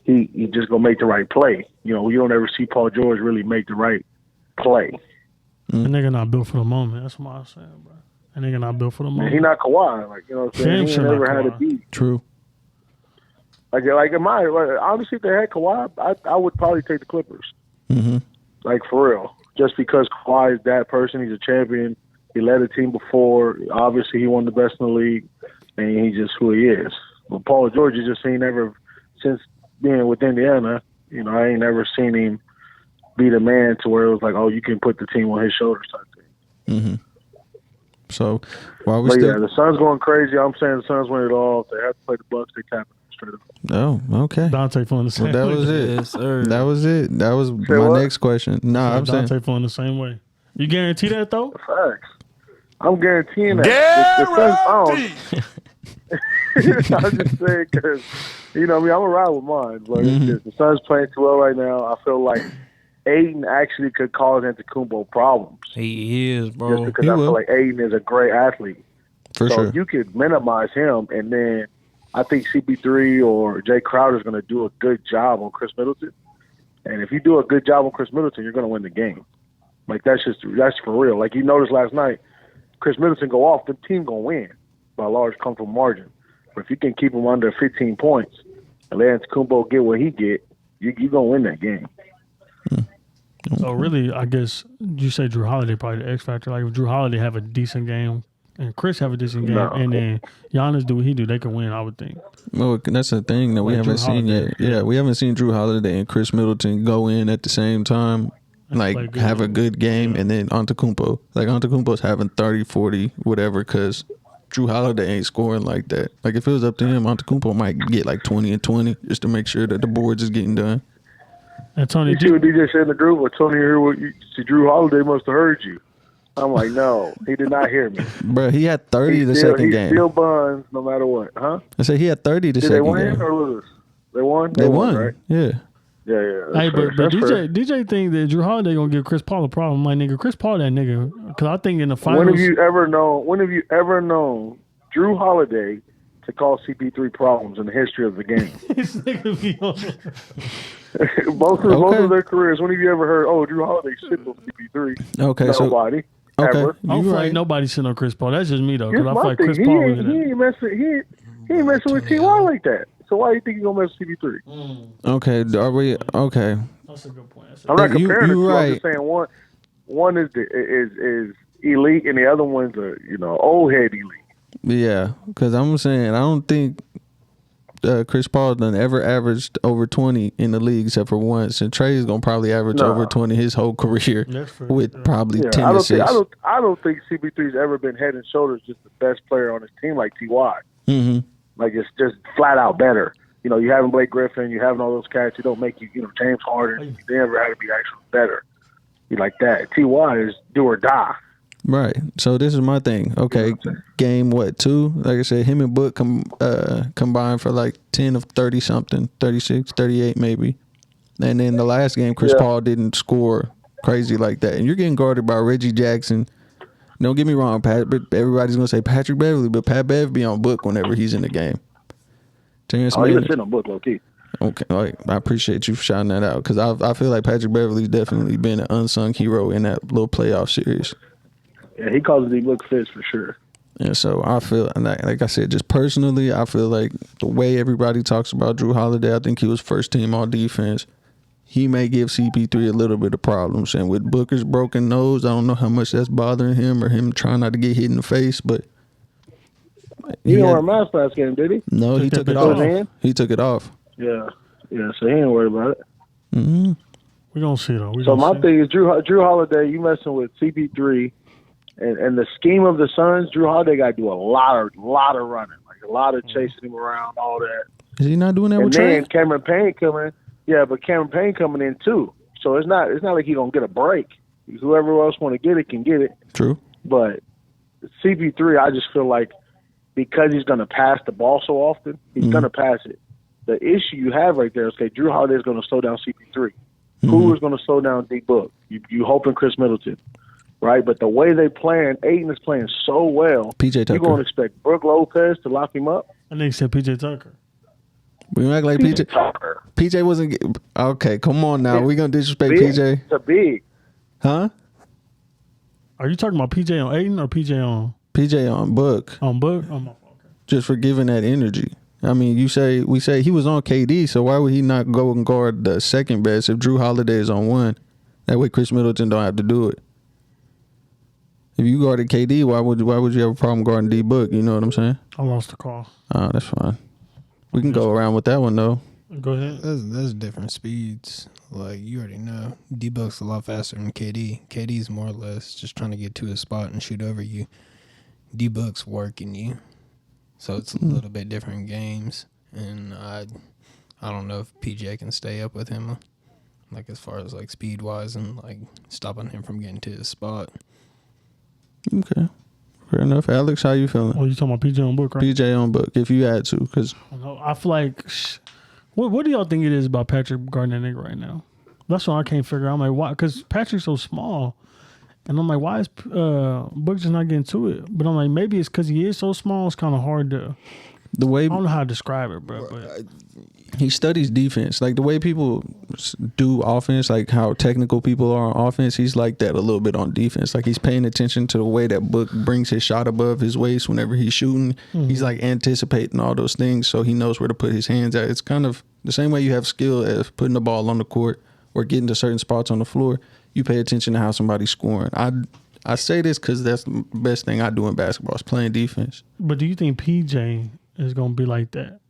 He just gonna make the right play. You don't ever see Paul George really make the right play. That nigga not built for the moment. That's what I'm saying, bro. That nigga not built for the moment. He not Kawhi, like, what I'm saying? He ain't never had a beat. True. Like honestly, if they had Kawhi, I would probably take the Clippers. Mm-hmm. Like, for real. Just because Kawhi is that person, he's a champion. He led a team before. Obviously, he won the best in the league, and he's just who he is. But Paul George, you just ain't never, since being with Indiana, I ain't never seen him be the man to where it was like, oh, you can put the team on his shoulders type thing. Mm-hmm. So, while we But still... yeah, the Suns going crazy. I'm saying the Suns win it all. If they have to play the Bucks, they tap it straight up. Oh, okay. Dante feeling the same Well, that way. was it. Yes, sir. That was it. That was Say my what? next question. No, I'm saying... Dante feeling the same way. You guarantee that, though? Facts. I'm guaranteeing that. The Suns, I'm just saying because, I'm a ride with mine. But it's just, the Suns playing too well right now. I feel like Aiden actually could cause Antetokounmpo problems. He is, Just bro. because He I will. feel like Aiden is a great athlete. For So sure. you could minimize him, and then I think CP3 or Jay Crowder is going to do a good job on Chris Middleton. And if you do a good job on Chris Middleton, you're going to win the game. Like, that's for real. Like, you noticed last night, Chris Middleton go off, the team going to win by a large comfortable margin. But if you can keep him under 15 points and let Antetokounmpo get what he get, you're going to win that game. So really, I guess you say Drew Holiday probably the X factor. Like if Drew Holiday have a decent game and Chris have a decent game, and then Giannis do what he do, they can win. I would think. Well, that's the thing that we Like haven't Drew seen Holiday. yet. Yeah, we haven't seen Drew Holiday and Chris Middleton go in at the same time, And play like good. have a good game, and then Antetokounmpo. Like Antetokounmpo's having 30, 40, whatever, because Drew Holiday ain't scoring like that. Like if it was up to him, Antetokounmpo might get like 20 and 20 just to make sure that the boards is getting done. And Tony, You see what DJ said in the group? Well, Tony heard what you see. Drew Holiday must have heard you. I'm like, no, he did not hear me. Bro, he had 30 the Still- second he game. still buns no matter what, huh? I said he had 30 the Did they second win game. or lose? They won. They won, right? yeah. Yeah. That's hey, fair. but That's fair. DJ think that Drew Holiday gonna give Chris Paul a problem. My nigga, Chris Paul that nigga. Because I think in the finals, When have you ever known Drew Holiday to cause CP3 problems in the history of the game? this nigga be on. Most Okay. of their careers. When have you ever heard, oh, Drew Holiday shit on CP3? Okay, so Nobody. okay, Ever. I don't you feel like right. nobody sitting on Chris Paul. That's just me though. Here's Because I my feel like thing. Chris He Paul ain't, was he in it. ain't messing. He ain't messing with Ty like that. So why do you think he's gonna mess with CP3? Okay, are we okay? That's a good point. That's I'm not You- comparing the you two. I'm right. just saying one is elite and the other one's a old head elite. Yeah, because I'm saying I don't think Chris Paul done ever averaged over 20 in the league except for once, and Trey's gonna probably average No. over 20 his whole career That's fair. with Yeah. probably Yeah, 10 I assists. don't think CP3's ever been head and shoulders just the best player on his team like Ty. Mm-hmm. Like it's just flat out better. You having Blake Griffin, you having all those cats. You don't make you James Harden. You never had to be actually better. You like that. Ty is do or die. Right. So this is my thing. Okay, game 2? Like I said, him and Book combined for like 10 of 30 something, 36, 38 maybe. And then the last game, Chris Paul didn't score crazy like that. And you're getting guarded by Reggie Jackson. Don't get me wrong, Pat. But everybody's gonna say Patrick Beverly, but Pat Bev be on Book whenever he's in the game. Terrence Oh, he was Mann. sitting on Book low key. Okay, like, I appreciate you for shouting that out because I feel like Patrick Beverly's definitely been an unsung hero in that little playoff series. Yeah, he causes the Book fits for sure. And so I feel, and like I said, just personally, I feel like the way everybody talks about Drew Holiday, I think he was first team all defense. He may give CP3 a little bit of problems. And with Booker's broken nose, I don't know how much that's bothering him or him trying not to get hit in the face, but He didn't wear a mask last game, did he? no, he took it Took off. that off. He took it off. Yeah. So he ain't worried about it. Mm-hmm. We're gonna see though. So my thing is Drew Holiday, you messing with CP3 and the scheme of the Suns, Drew Holiday got to do a lot of running, like a lot of chasing him around, all that. Is he not doing that And with then Trey? Cameron Payne coming, but Cameron Payne coming in too. So it's not like he's gonna get a break. Whoever else want to get it can get it. True. But CP3, I just feel like because he's gonna pass the ball so often, he's gonna pass it. The issue you have right there is, okay, Drew Holiday is gonna slow down CP3. Who is gonna slow down D Book? You hoping Chris Middleton, right? But the way they playing, Ayton is playing so well. PJ You're Tucker. gonna expect Brook Lopez to lock him up? I think he said PJ Tucker. We act like PJ. Tucker. PJ wasn't. Okay, come on now. We gonna disrespect Big. PJ, It's a big. huh? Are you talking about PJ on Aiden or PJ on PJ on Book Book? Oh, my fault. Okay. just for giving that energy. I mean, we say he was on KD, so why would he not go and guard the second best if Drew Holiday is on one? That way, Chris Middleton don't have to do it. If you guarded KD, why would you have a problem guarding D Book? You know what I'm saying? I lost the call. Oh, that's fine. We can go around with that one though. Go ahead. That's different speeds. Like you already know, D-Book's a lot faster than KD. KD's more or less just trying to get to his spot and shoot over you. D-Book's working you, so it's a little bit different games. And I don't know if PJ can stay up with him, like as far as like speed wise and like stopping him from getting to his spot. Okay, fair enough. Alex, how you feeling? Oh, you talking about PJ on Book, right? PJ on Book, if you had to, because I feel like, what do y'all think it is about Patrick guarding that nigga right now? That's what I can't figure out. I'm like, why? Because Patrick's so small. And I'm like, why is Book just not getting to it? But I'm like, maybe it's because he is so small, it's kind of hard to, the way I don't know how to describe it, bro. But he studies defense, like the way people do offense, like how technical people are on offense, he's like that a little bit on defense. Like he's paying attention to the way that Book brings his shot above his waist whenever he's shooting. He's like anticipating all those things, so he knows where to put his hands at. It's kind of the same way you have skill as putting the ball on the court or getting to certain spots on the floor. you pay attention to how somebody's scoring. I say this because that's the best thing I do in basketball is playing defense. But do you think PJ is gonna be like that?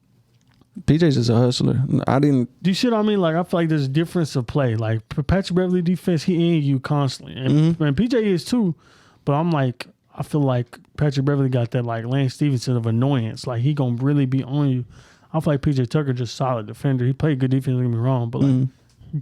PJ's just a hustler. Do you see what I mean? Like I feel like there's a difference of play. Like Patrick Beverly defense, he in you constantly, and PJ is too. But I'm like, I feel like Patrick Beverly got that like Lance Stevenson of annoyance. Like he gonna really be on you. I feel like PJ Tucker just solid defender. He played good defense. Don't get me wrong, but like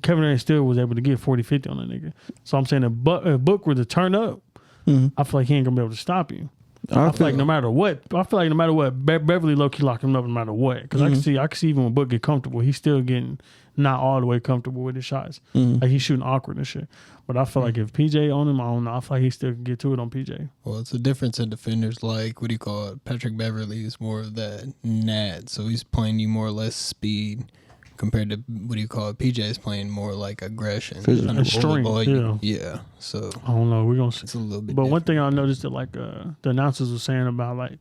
Kevin Durant still was able to get 40-50 on that nigga. So I'm saying if Book were to turn up, I feel like he ain't gonna be able to stop you. I feel like no matter what, Beverly low key lock him up no matter what. Because I can see even when Book get comfortable, he's still getting not all the way comfortable with his shots. Like he's shooting awkward and shit. But I feel like if PJ on him, I don't know. I feel like he still can get to it on PJ. Well, it's a difference in defenders. Like, what do you call it? Patrick Beverly is more of that Nat, so he's playing you more or less speed compared to, what do you call it? PJ is playing more like aggression. And strength, yeah. So I don't know. We're gonna see. it's a little bit But one different. thing I noticed that like the announcers were saying about like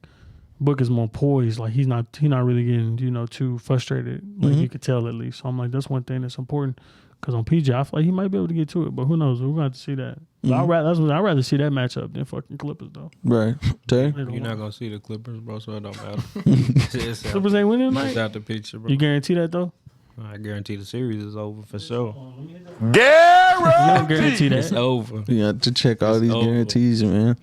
Book is more poised. Like he's not really getting too frustrated. Like you could tell at least. So I'm like that's one thing that's important. Because on PJ, I feel like he might be able to get to it, but who knows? We're going to have to see that. But I'd rather see that matchup than fucking Clippers, though. Right. Tay? You're not gonna see the Clippers, bro, so it don't matter. Clippers ain't winning tonight? It's out the picture, bro. You guarantee that, though? I guarantee the series is over for sure. You don't guarantee It's that. over. You have to check all these over. guarantees, man.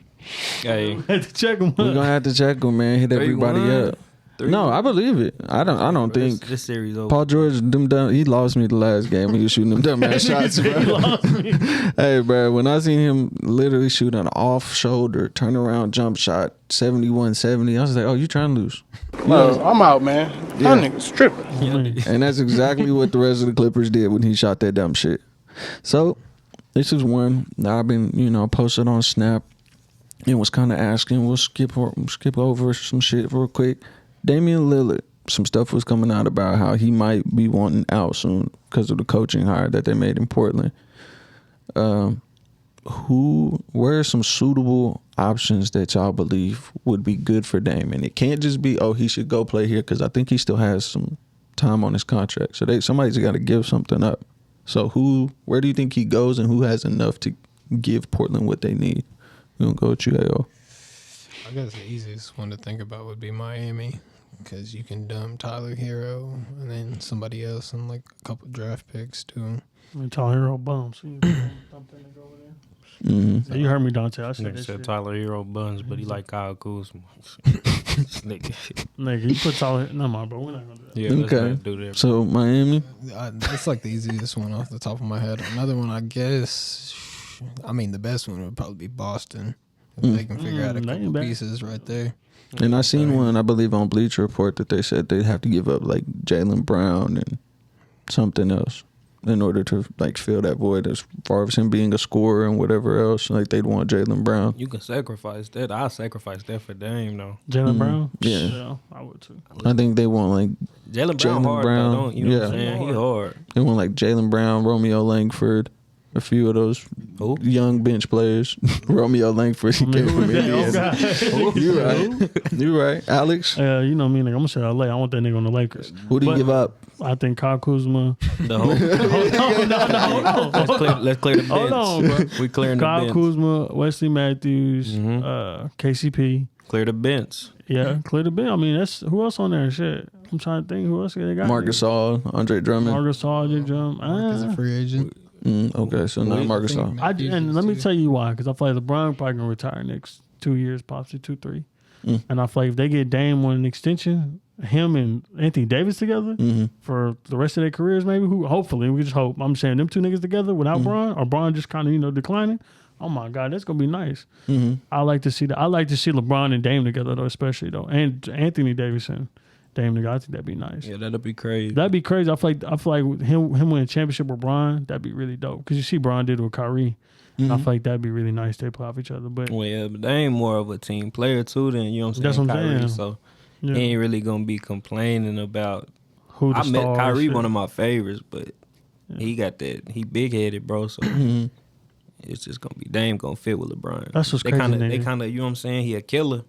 Hey, Have to check them We're gonna have to check them, man. Hit everybody 3-1. up. No, I believe it. I don't think this series over. Paul George he lost me the last game when he was shooting them dumbass shots, He bro. lost me. Hey, bro, when I seen him literally shoot an off-shoulder turnaround jump shot, 71-70, I was like, oh, you trying to lose. No, I'm out, man. Y'all niggas tripping. And that's exactly what the rest of the Clippers did when he shot that dumb shit. So, this is one that I've been, posted on Snap and was kind of asking. We'll skip over some shit real quick. Damian Lillard, some stuff was coming out about how he might be wanting out soon because of the coaching hire that they made in Portland. Where are some suitable options that y'all believe would be good for Dame? And it can't just be, he should go play here, because I think he still has some time on his contract. So somebody's got to give something up. So where do you think he goes, and who has enough to give Portland what they need? We're going to go with you, AO. I guess the easiest one to think about would be Miami, because you can dump Tyler Hero and then somebody else and like a couple draft picks too. Tyler Hero bums. So you dump that nigga over there. Mm-hmm. You heard me, Dante. I said Nigga that said shit. Tyler Hero buns, but he like Kyle Kuzma. Nigga. Nigga, you put Tyler. No, man, bro. We're not going to do that. Yeah, let's Okay. not do that. So Miami? That's like the easiest one off the top of my head. Another one, I guess, the best one would probably be Boston. If they can figure out a that ain't couple bad. pieces right there. And I seen one, I believe, on Bleacher Report that they said they'd have to give up like Jaylen Brown and something else in order to like fill that void as far as him being a scorer and whatever else. Like they'd want Jaylen Brown. You can sacrifice that. I'll sacrifice that for Dame, though. Jaylen Brown? Yeah. I would too. I think they want like Jaylen Brown Jaylen hard, Brown, though, don't you know what I'm yeah. saying? He hard. they want like Jaylen Brown, Romeo Langford, a few of those Who? young bench players. Romeo Langford, he came from Indiana. You right. You right. Alex, You know me, nigga. I'm gonna say LA. I want that nigga on the Lakers. who do you But- give up? I think Kyle Kuzma. The whole. Let's clear the bench. Hold on, bro. We clearing the Kyle bench. Kuzma, Wesley Matthews, KCP. Clear the bench. Yeah, clear the bench. That's who else on there? Shit, I'm trying to think who else they got. Marcus Gasol, Andre Drummond. Marcus Gasol, Jump. Mark is a free agent. Okay, so not Marcus Gasol. And let me tell you why, because I feel like LeBron probably gonna retire next 2 years, possibly 2-3. And I feel like if they get Dame on an extension, him and Anthony Davis together for the rest of their careers, maybe. Hopefully, we just hope. I'm saying them two niggas together without Bron, or Bron just kind of declining. Oh my God, that's gonna be nice. I like to see that. I like to see LeBron and Dame together though, especially though, and Anthony Davis and Dame together. I think that'd be nice. Yeah, that'd be crazy. That'd be crazy. I feel like with him winning a championship with Bron, that'd be really dope. Because you see Bron did it with Kyrie. And I feel like that'd be really nice. They play off each other. But Well, yeah, but they ain't more of a team player too than, you know what I'm That's saying, what I'm Kyrie. saying. So yeah. he ain't really gonna be complaining about. Who the I met star Kyrie, shit. one of my favorites, but he got that. He big headed, bro. So it's just gonna be Dame gonna fit with LeBron. That's what's they crazy, kinda, nigga. They kind of, you know what I'm saying. He a killer,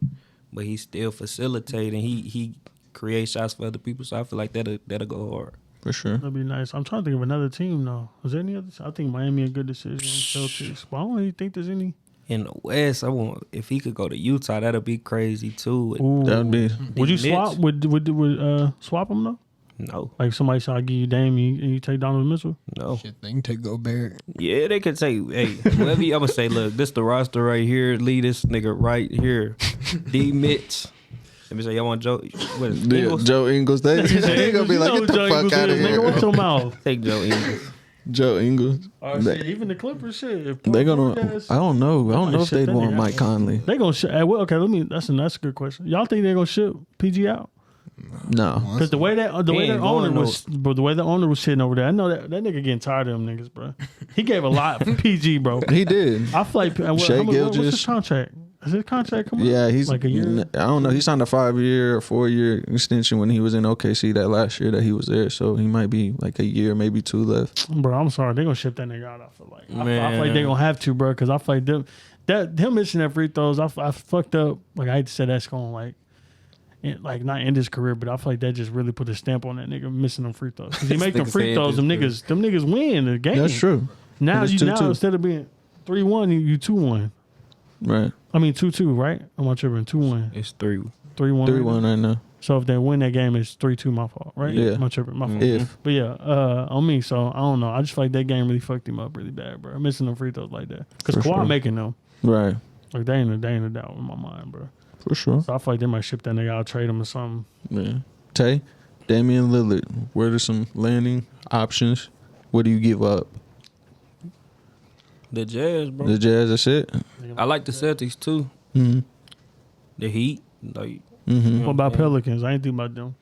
but he still facilitating. He creates shots for other people. So I feel like that'll go hard. For sure. That'd be nice. I'm trying to think of another team though. Was there any other? I think Miami a good decision. Celtics, but I don't really think there's any. In the West, I want if he could go to Utah, that'd be crazy too. Ooh. That'd be. Would you The swap? Knicks? Would swap them though? No, Like somebody said, I give you Dame and you take Donovan Mitchell. no. Shit, they can take Gobert. Yeah, they could say, hey, whoever I'm gonna say, look, this the roster right here. Lead this nigga right here. D Mitch. Let me say, y'all want Joe? What is it, Yeah, Ingles? Joe Ingles. They gonna be like, get the fuck out of Nigga, watch here. your mouth. Take Joe Ingles. Joe Ingles. Oh, They- shit, even the Clippers, shit. If They Paul gonna. George I don't know. I don't might know if ship they'd that want nigga Mike out. Conley. They gonna ship. Well, okay. That's a good question. Y'all think they gonna ship PG out? No. Because the way that He their ain't owner going was, but the way the owner was sitting over there, I know that nigga getting tired of them niggas, bro. He gave a lot for PG, bro. He did. I feel like Shea what's his Gilgeous. contract? Is his contract coming? Yeah, he's like a year. I don't know. He signed a 5-year or 4-year extension when he was in OKC that last year that he was there. So he might be like a year, maybe 2 left. Bro, I'm sorry. They're going to ship that nigga out, I feel like. I feel like Man. they're going to have to, bro, because I feel like him missing that free throws, I fucked up. Like, I hate to say that's going to, not end his career, but I feel like that just really put a stamp on that nigga missing them free throws. Because he make them Nigga free said throws, this them niggas win the game. That's true. Now, And it's 2-2. instead of being 3-1, you 2-1. Right. I mean, 2-2, right? I'm not tripping. 2-1. It's 3. 3-1. 3-1 right now. So if they win that game, it's 3-2 my fault, right? Yeah. I'm not tripping. My fault. If. But yeah, on me. So I don't know. I just feel like that game really fucked him up really bad, bro. Missing them free throws like that. Because For Kawhi sure. making them. Right. Like, they ain't a doubt in my mind, bro. For sure. So I feel like they might ship that nigga out, trade him or something. Yeah. Tay, Damian Lillard. Where are some landing options? What do you give up? The Jazz, bro. The Jazz, that's it? I like the Celtics too. Mm-hmm. The Heat, like. Mm-hmm. What about Pelicans? I ain't think about them.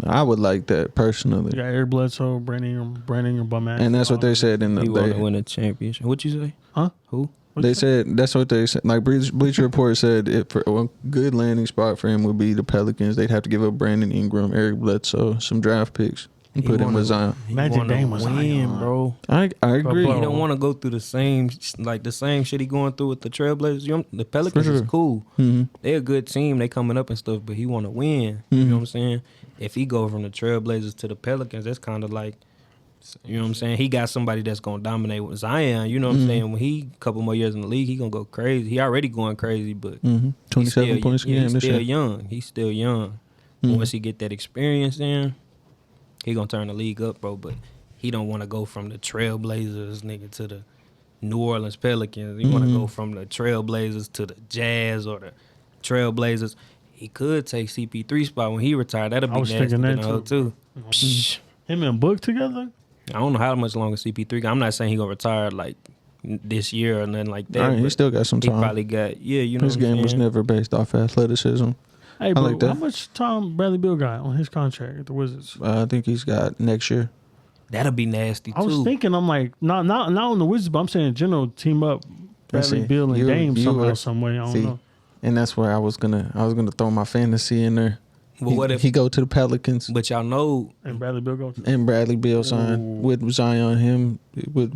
I would like that You personally. got Eric Bledsoe, Brandon Ingram, bum ass. And that's what they said in the He want to they, win a championship. What you say? Huh? Who? they said that's what they said. Like Bleacher Report said, if for a good landing spot for him would be the Pelicans. They'd have to give up Brandon Ingram, Eric Bledsoe, some draft picks, and He put him wanna- with Zion. He Magic wanna Dame was win, Zion. bro. I agree. Bro. He don't want to go through the same shit he going through with the Trailblazers. The Pelicans For is sure. cool. Mm-hmm. They're a good team. They coming up and stuff, but he want to win. You know what I'm saying? If he go from the Trailblazers to the Pelicans, that's kind of like, you know what I'm saying? He got somebody that's gonna dominate with Zion. You know what I'm saying? When he a couple more years in the league, he gonna go crazy. He already going crazy, but Mm-hmm. 27 points a game he's this still year. young. He's still young. Once he get that experience in, he gonna turn the league up, bro. But he don't want to go from the Trailblazers, nigga, to the New Orleans Pelicans. He want to go from the Trailblazers to the Jazz or the Trailblazers. He could take CP3 spot when he retired. That'd I be was nasty thinking that to know, too. Psh, Him and Book together? I don't know how much longer CP3 got. I'm not saying he gonna retire like this year or nothing like that. All right, he but still got some he time. probably got you know His what I'm game was saying? never based off athleticism. Hey, bro, like that. how much time Bradley Beal got on his contract at the Wizards? I think he's got next year. That'll be nasty too. I was thinking, I'm like, not on the Wizards, but I'm saying in general, team up Bradley see, Beal and you- Dame you somehow, were- some way. I don't see, know. And that's where I was gonna throw my fantasy in there. But what if? he go to the Pelicans But y'all know, And Bradley Beal go to. and Bradley Beal sign with Zion, him with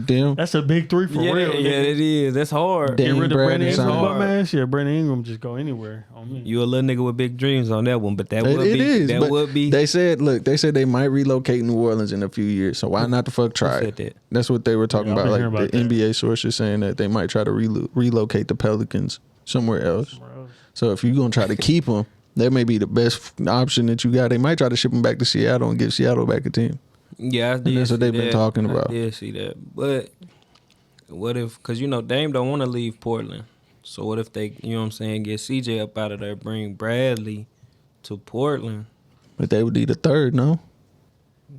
them. That's a big three for yeah, real. yeah, nigga. it is. That's hard. Damn. Get rid of Brandon Brandon Ingram, Ingram. bum ass. Yeah, Brandon Ingram just go anywhere on me. You a little nigga with big dreams on that one, but that It would be is, that but would be. They said they might relocate New Orleans in a few years. So why not the fuck try said it? that? That's what they were talking Yeah, I've about. been Like hearing the about that. NBA sources saying that they might try to relocate the Pelicans somewhere else. So if you're gonna try to keep them, that may be the best option that you got. They might try to ship them back to Seattle and give Seattle back a team. Yeah, I did that's what see they've been that. talking about. I did see that, but what if? Because Dame don't want to leave Portland. So what if they, get CJ up out of there, bring Bradley to Portland? But they would need a third, no?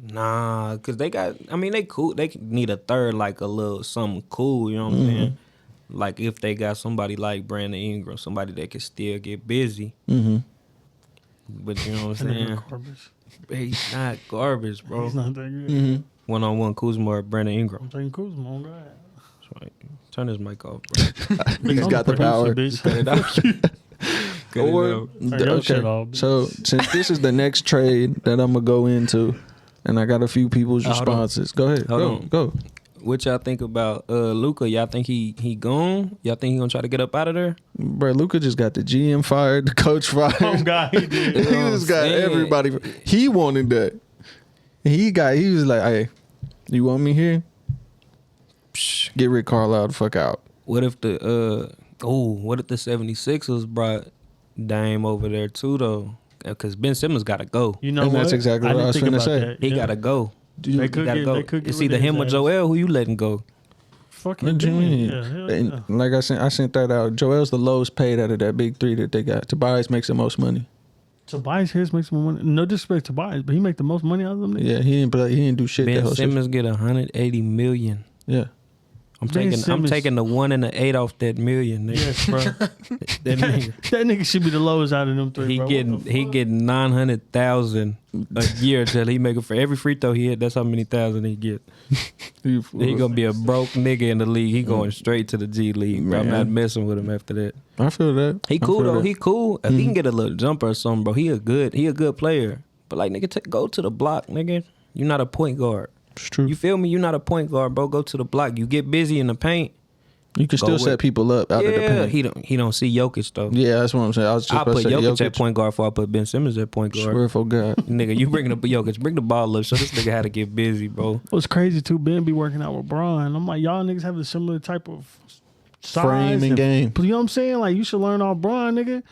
Nah, because they got. I mean, they cool. They need a third, like a little something cool. You know what I'm saying? Like if they got somebody like Brandon Ingram, somebody that can still get busy. Mm-hmm. But you know what I'm That nigga saying? garbage. He's not garbage, bro. He's not that good. Mm-hmm. One-on-one Kuzma or Brandon Ingram. I'm taking Kuzma on God. That's right. Turn his mic off, bro. He's I'm got the power. producer, Cut it out. Cut it Or out. Turn your shit off, bitch. so since this is the next trade that I'm gonna go into, and I got a few people's Hold on. responses. Go ahead. Hold Go. on. Go. What y'all think about Luka? Y'all think he gone? Y'all think he gonna try to get up out of there? Bro, Luka just got the GM fired, the coach fired. Oh God, he did. He just got saying. everybody. He wanted that. He was like, hey, you want me here? Psh, get Rick Carlisle the fuck out. What if the 76ers brought Dame over there too though? Because Ben Simmons got to go. You know And what? that's exactly what I was didn't finna think about say. that. He Yeah. got to go. They could Gotta get- go. they could get It's rid either of him his or ass. Joel. Who you letting go? Fucking What do you mean? Yeah, hell And yeah. like I sent that out. Joel's the lowest paid out of that big three that they got. Tobias makes the most money. Tobias Harris makes more money. No disrespect to Tobias, but he make the most money out of them niggas. Yeah, he didn't do shit. that Ben whole season. Simmons get $180 million. Yeah, I'm Ben Simmons- taking the 1 and the 8 off that million. Nigga. Yes, bro. That nigga. That nigga should be the lowest out of them three. He bro. getting 900,000 a year till he make it for every free throw he hit. That's how many thousand he get. He gonna be a broke nigga in the league. He going straight to the G League. Bro. I'm Man. not messing with him after that. I feel that. He I cool feel though. that. He cool. If he can get a little jumper or something, bro, he a good player. But like nigga, go to the block, nigga. You're not a point guard. It's true. You feel me? You're not a point guard, bro. Go to the block. You get busy in the paint. You can Go still with- set people up out of the Yeah, paint. he don't see Jokic though. Yeah, that's what I'm saying. I was just I about put to say Jokic at Jokic. point guard before I put Ben Simmons at point guard. Swear for God. Nigga, you bringing up Jokic, bring the ball up. Show this nigga how to get busy, bro. What's crazy too, Ben be working out with Bron. I'm like, y'all niggas have a similar type of size Frame and game. You know what I'm saying? Like, you should learn all Bron, nigga.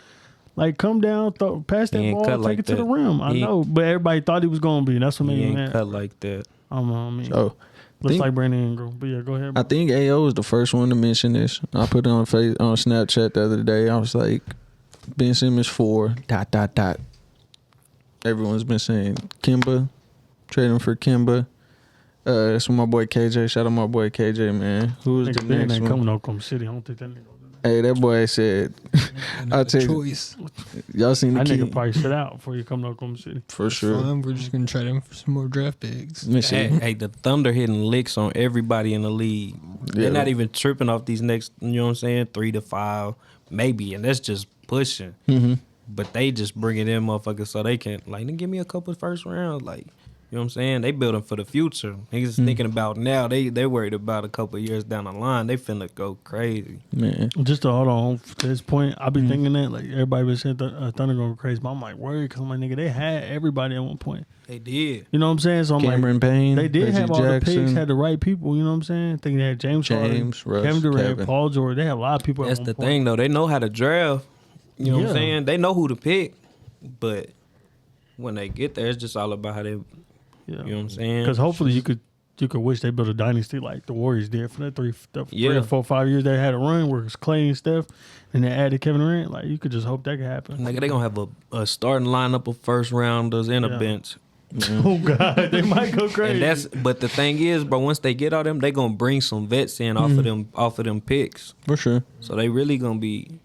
Like, come down, pass that He ain't ball, cut take like it to the that. rim. I He- know, but everybody thought he was gonna be. That's what made He me ain't mad. cut like that. I mean, So looks think- like Brandon Ingram. But yeah, go ahead. I Bro. think AO was the first one to mention this. I put it on Snapchat the other day. I was like, Ben Simmons 4. ... Everyone's been saying Kimba, trade him for Kimba. That's what my boy KJ. Shout out my boy KJ, man. Who was the Nigga, Ben next ain't one? coming to Oklahoma City. I don't think that nigga. Hey, that boy said, I'll tell you, choice. y'all seen the That nigga kid probably sit out before you come to Oklahoma City. for sure. Fine, we're just gonna trade him for some more draft picks. Let me see. Hey, the Thunder hitting licks on everybody in the league. Yeah. They're not even tripping off these next, you know what I'm saying, 3 to 5, maybe, and that's just pushing. Mm-hmm. But they just bring it in, motherfuckers, so they can, like, then give me a couple of first rounds, like, you know what I'm saying? They building for the future. Niggas thinking about now. They worried about a couple of years down the line. They finna go crazy. Man, Just to hold on to this point, I be thinking that like everybody been saying Thunder going crazy, but I'm like worried because my nigga they had everybody at one point. They did. You know what I'm saying? So I'm Cameron like, Payne, they did Reggie have all the picks, Jackson. had the right people. You know what I'm saying? I think they had James Harden, Russ, Kevin Durant, Kevin. Paul George. They had a lot of people. That's at the one thing, though. They know how to draft. You know what I'm Yeah. saying? They know who to pick. But when they get there, it's just all about how they, Point. you know what I'm saying? Because hopefully you could wish they built a dynasty like the Warriors did for that three Yeah. or 4, 5 years they had a run where it was Clay and Steph, and they added Kevin Durant. Like you could just hope that could happen. Nigga, they gonna have a starting lineup of first rounders and Yeah. a bench. Oh God, they might go crazy. And but the thing is, bro, once they get all them, they gonna bring some vets in off of them picks. for sure. So they really gonna be.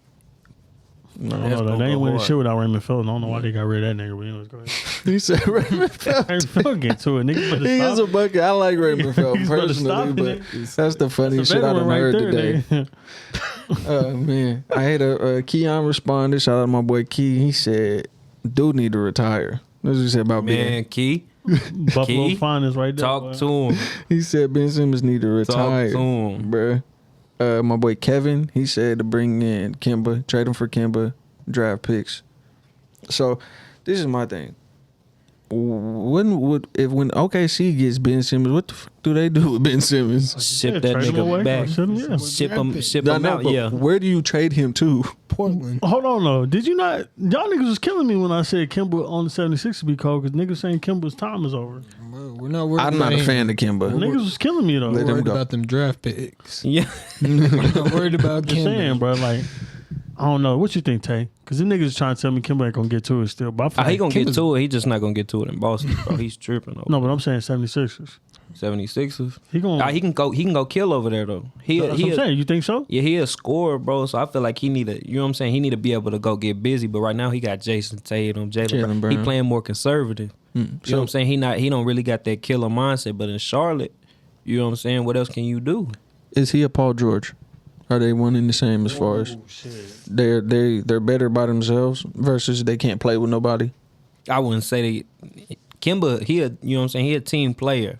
I don't that's know, gonna they ain't go winning hard. shit without Raymond Felton. I don't know why they got rid of that nigga. But anyways, go ahead. He said Raymond Felton. Raymond Felton get to it, nigga. Better He is a stop. bucket. I like Raymond Felton He's better personally, stop but it. that's the funniest shit I done heard today. Oh man, I had a Keon responded. Shout out to my boy Key. He said, "Dude need to retire." That's what he said about Man, Key, Buffalo Key, finest right there. talk boy. to him. He said Ben Simmons need to retire, Talk to him. bruh. My boy Kevin, he said to bring in Kimba, trade him for Kimba, draft picks. So this is my thing. When OKC gets Ben Simmons, what the fuck do they do with Ben Simmons? Ship Yeah, that trade him away. nigga back. Ship him, yeah. Ship I him know, out. but Yeah. where do you trade him to? Portland. Hold on, though. Did you not? Y'all niggas was killing me when I said Kimba on the 76 to be cold because niggas saying Kimba's time is over. We're not worried. I'm not a fan of Kimba. Niggas was killing me though. Let We're him worried go. about them draft picks. Yeah. We're not worried about Just saying, Kimba. bro. Like, I don't know. What you think, Tay? Because them niggas is trying to tell me Kimba ain't gonna get to it still. But I feel He like gonna get Kimba's- to it. He just not gonna get to it in Boston, bro. He's tripping over No, but I'm saying 76ers. 76ers. He gonna. He can go kill over there though. That's what I'm saying. You think so? Yeah, he a scorer, bro. So I feel like he need to, you know what I'm saying? He need to be able to go get busy. But right now he got Jason Tatum, Jalen Jalen Brown. He Brown. playing more conservative. You know what I'm saying? He don't really got that killer mindset. But in Charlotte, you know what I'm saying? What else can you do? Is he a Paul George? Are they one and the same as far as they're better by themselves versus they can't play with nobody? I wouldn't say they. Kimba, you know what I'm saying? He a team player,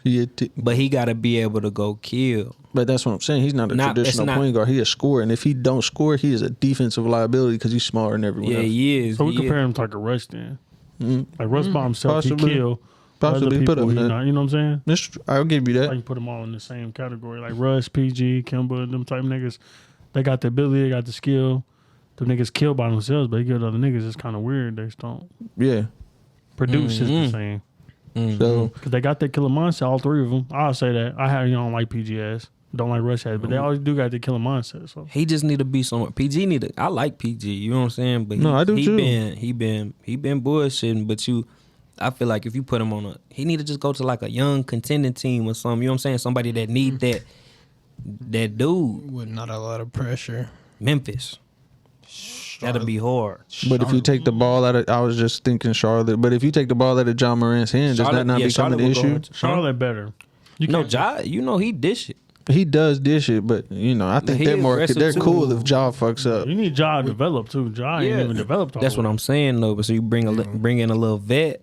but he got to be able to go kill. But that's what I'm saying. He's not a It's traditional not- point guard. He a scorer, and if he don't score, he is a defensive liability because he's smarter than everyone Yeah, else. he is. So we He compare is. him to like a Russ then. Mm. Like Russ by himself, Possibly. he kill. Possibly put people, them you in. know what I'm saying? I'll give you I that. can put them all in the same category. Like Russ, PG, Kimba, them type niggas. They got the ability, they got the skill. The niggas kill by themselves, but they give other niggas. It's kind of weird. They just don't Yeah. produce is the same. So Because they got that killer mindset, all three of them. I'll say that. don't like PG ass. Don't like Russ ass, but they always do got the killer mindset. So He just need to be somewhere. PG need to. I like PG. You know what I'm saying? But No, I do too. He been bullshitting. But I feel like if you put him on he need to just go to like a young contending team or something. You know what I'm saying? Somebody that need that dude. With not a lot of pressure. Memphis. That'll be hard. but if you take the ball out of, I was just thinking Charlotte. But if you take the ball out of John Morant's hand, does that not become an issue? Charlotte better. Ja, he dish it. He does dish it, but I think He they're more. aggressive They're too. cool if Ja fucks up. You need Ja to develop too. Ja ain't even developed. All That's the what way. I'm saying though. But so you bring in a little vet.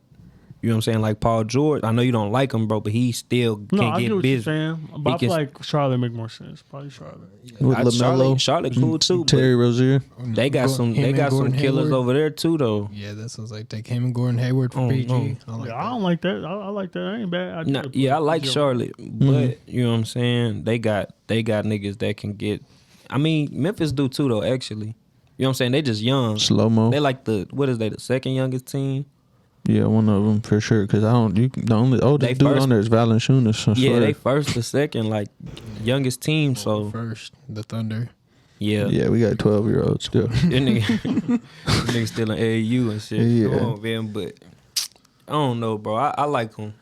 You know what I'm saying? Like Paul George. I know you don't like him, bro, but he still No, can't I get get what busy. you're saying, but I feel like Charlotte make more sense. Probably Charlotte. With LaMelo, Charlotte cool too. but Terry Rozier. They got some killers over there too though. Yeah, that sounds like take him and Gordon Hayward for PG. I like I don't like that. I like that. I ain't bad. Nah, I like Charlotte, but you know what I'm saying? They got niggas that can get. I mean, Memphis do too though. Actually, you know what I'm saying? They just young. Slow mo. They like the second youngest team? Yeah, one of them for sure. Because the only oldest dude on there is Valanciunas. Yeah, they first to second, like youngest team. So first, the Thunder. yeah, Yeah, we got 12-year-olds still. That nigga still in AAU and shit. Yeah. Come on, man. But I don't know, bro. I like him.